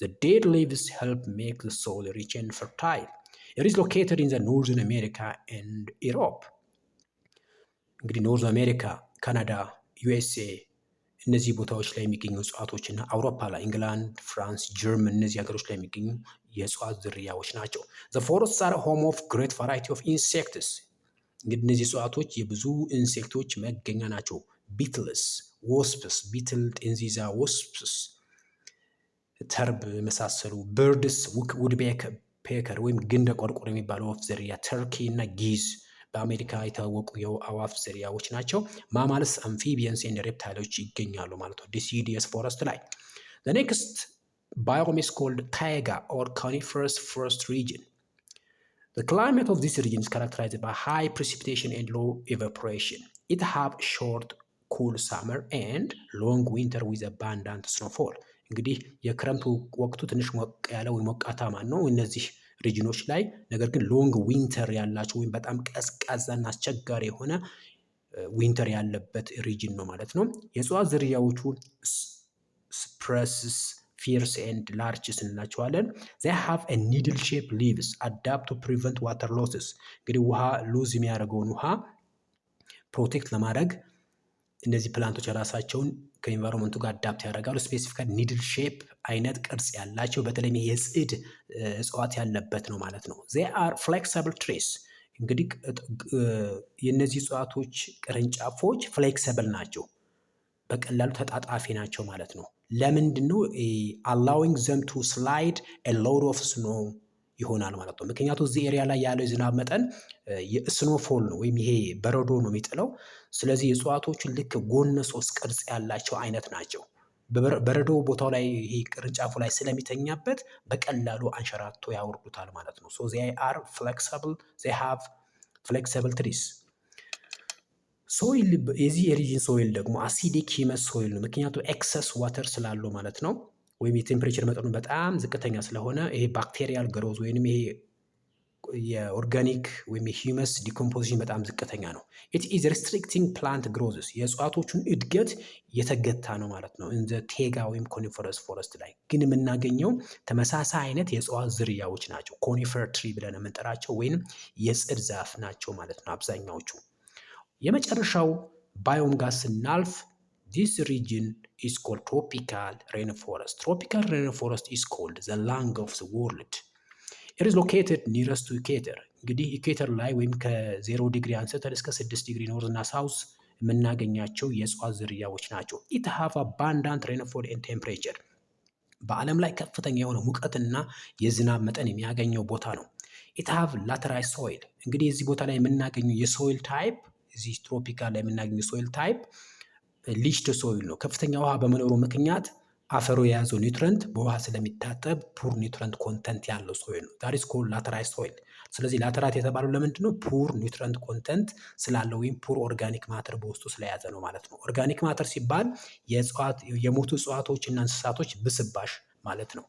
The dead leaves help make the soil rich and fertile. It is located in the Northern America and Europe። እንግዲህ ኖርዝ አሜሪካ፣ ካናዳ፣ ዩኤስኤ እነዚህ ቦታዎች ላይ የሚገኙ እጽዋቶች እና አውሮፓ ላይ ኢንግላንድ፣ ፍራንስ፣ ጀርመን እነዚህ ሀገሮች ላይ የሚገኙ የእጽዋት ዝርያዎች ናቸው። The forests are home of great variety of insects። እንግዲህ እነዚህ እጽዋቶች የብዙ ኢንሴክቶች መገኛ ናቸው። ቢትልስ፣ ወስፕስ፣ ቢትል፣ ጤንዚዛ፣ ወስፕስ፣ ተርብ የመሳሰሉ በርድስ፣ ውድፔከር ወይም ግንደ ቆርቆር የሚባለው ወፍ ዝርያ፣ ተርኪ እና ጊዝ በአሜሪካ የታወቁ የአዋፍ ዝርያዎች ናቸው። ማማልስ፣ አምፊቢየንስ እና ሬፕታይሎች ይገኛሉ ማለት ነው ዲሲዲየስ ፎረስት ላይ። The next biome is called taiga or coniferous forest region. The climate of this region is characterized by high precipitation and low evaporation. It have short cool summer and long winter with abundant snowfall። እንግዲህ የክረምቱ ወቅቱ ትንሽ ሞቅ ያለ ወይ ሞቃታማ ነው። እነዚህ ሪጅኖች ላይ ነገር ግን ሎንግ ዊንተር ያላቸው ወይም በጣም ቀዝቃዛና አስቸጋሪ የሆነ ዊንተር ያለበት ሪጅን ነው ማለት ነው። የእጽዋት ዝርያዎቹ ስፕረስስ ፊርስ ኤንድ ላርችስ እንላቸዋለን። they have a needle shape leaves adapt to prevent water losses እንግዲህ ውሃ ሉዝ የሚያደርገውን ውሃ ፕሮቴክት ለማድረግ እነዚህ ፕላንቶች የራሳቸውን ከኢንቫይሮንመንቱ ጋር አዳፕት ያደርጋሉ። ስፔሲፊካሊ ኒድል ሼፕ አይነት ቅርጽ ያላቸው በተለይም የጽድ እጽዋት ያለበት ነው ማለት ነው። they are flexible trees እንግዲህ የእነዚህ እጽዋቶች ቅርንጫፎች ፍሌክሲብል ናቸው፣ በቀላሉ ተጣጣፊ ናቸው ማለት ነው። ለምንድን ነው allowing them to slide a load of snow ይሆናል ማለት ነው። ምክንያቱም እዚህ ኤሪያ ላይ ያለው የዝናብ መጠን የስኖፎል ነው ወይም ይሄ በረዶ ነው የሚጥለው። ስለዚህ የእጽዋቶቹ ልክ ጎነ ሶስት ቅርጽ ያላቸው አይነት ናቸው። በረዶ ቦታው ላይ ይሄ ቅርንጫፉ ላይ ስለሚተኛበት በቀላሉ አንሸራቶ ያወርዱታል ማለት ነው። so they are flexible, they have flexible trees። ሶይል የዚህ የሪጅን ሶይል ደግሞ አሲዲክ ሂመስ ሶይል ነው፣ ምክንያቱም ኤክሰስ ዋተር ስላለው ማለት ነው። ወይም የቴምፕሬቸር መጠኑ በጣም ዝቅተኛ ስለሆነ ይሄ ባክቴሪያል ግሮዝ ወይም ይሄ የኦርጋኒክ ወይም የሂመስ ዲኮምፖዚሽን በጣም ዝቅተኛ ነው። ኢት ኢዝ ሪስትሪክቲንግ ፕላንት ግሮዝስ የእጽዋቶቹን እድገት የተገታ ነው ማለት ነው። እንደ ቴጋ ወይም ኮኒፈረስ ፎረስት ላይ ግን የምናገኘው ተመሳሳይ አይነት የእጽዋት ዝርያዎች ናቸው። ኮኒፈር ትሪ ብለን የምንጠራቸው ወይም የጽድ ዛፍ ናቸው ማለት ነው አብዛኛዎቹ። የመጨረሻው ባዮም ጋር ስናልፍ this region is called tropical rainforest. Tropical rainforest is called the lung of the world. It is located nearest to equator. እንግዲህ ኢኩዌተር ላይ ወይም ከ0 ዲግሪ አንስተን እስከ 6 ዲግሪ ኖርዝ እና ሳውዝ የምናገኛቸው የእጽዋት ዝርያዎች ናቸው። it have abundant rainfall and temperature. በዓለም ላይ ከፍተኛ የሆነ ሙቀትና የዝናብ መጠን የሚያገኘው ቦታ ነው። it have laterite soil. እንግዲህ እዚህ ቦታ ላይ የምናገኘው የሶይል ታይፕ እዚህ ትሮፒካል ላይ የምናገኘው ሶይል ታይፕ ሊችድ ሶይል ነው። ከፍተኛ ውሃ በመኖሩ ምክንያት አፈሩ የያዘው ኒውትረንት በውሃ ስለሚታጠብ ፑር ኒውትረንት ኮንተንት ያለው ሶይል ነው። ዳት ኢዝ ኮልድ ላተራይት ሶይል። ስለዚህ ላተራይት የተባለው ለምንድን ነው? ፑር ኒውትረንት ኮንተንት ስላለው ወይም ፑር ኦርጋኒክ ማተር በውስጡ ስለያዘ ነው ማለት ነው። ኦርጋኒክ ማተር ሲባል የሞቱ እጽዋቶች እና እንስሳቶች ብስባሽ ማለት ነው።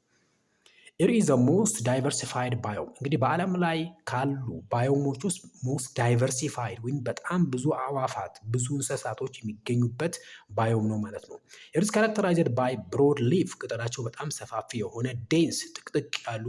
it is the most diversified biome እንግዲህ በዓለም ላይ ካሉ ባዮሞች ውስጥ most diversified ወይም በጣም ብዙ አዕዋፋት ብዙ እንስሳቶች የሚገኙበት ባዮም ነው ማለት ነው። it is characterized by broad leaf ቅጠላቸው በጣም ሰፋፊ የሆነ dense ጥቅጥቅ ያሉ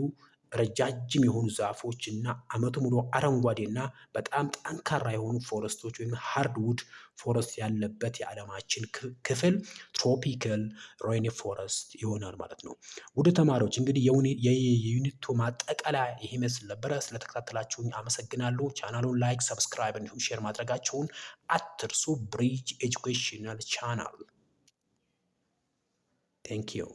ረጃጅም የሆኑ ዛፎች እና አመቱ ሙሉ አረንጓዴ እና በጣም ጠንካራ የሆኑ ፎረስቶች ወይም ሃርድውድ ፎረስት ያለበት የዓለማችን ክፍል ትሮፒካል ሬይን ፎረስት ይሆናል ማለት ነው። ውድ ተማሪዎች እንግዲህ የዩኒቱ ማጠቃለያ ይሄ ይመስል ነበረ። ስለተከታተላችሁኝ አመሰግናለሁ። ቻናሉን ላይክ፣ ሰብስክራይብ እንዲሁም ሼር ማድረጋችሁን አትርሱ። ብሪጅ ኤጁኬሽናል ቻናል። ቴንክ ዩ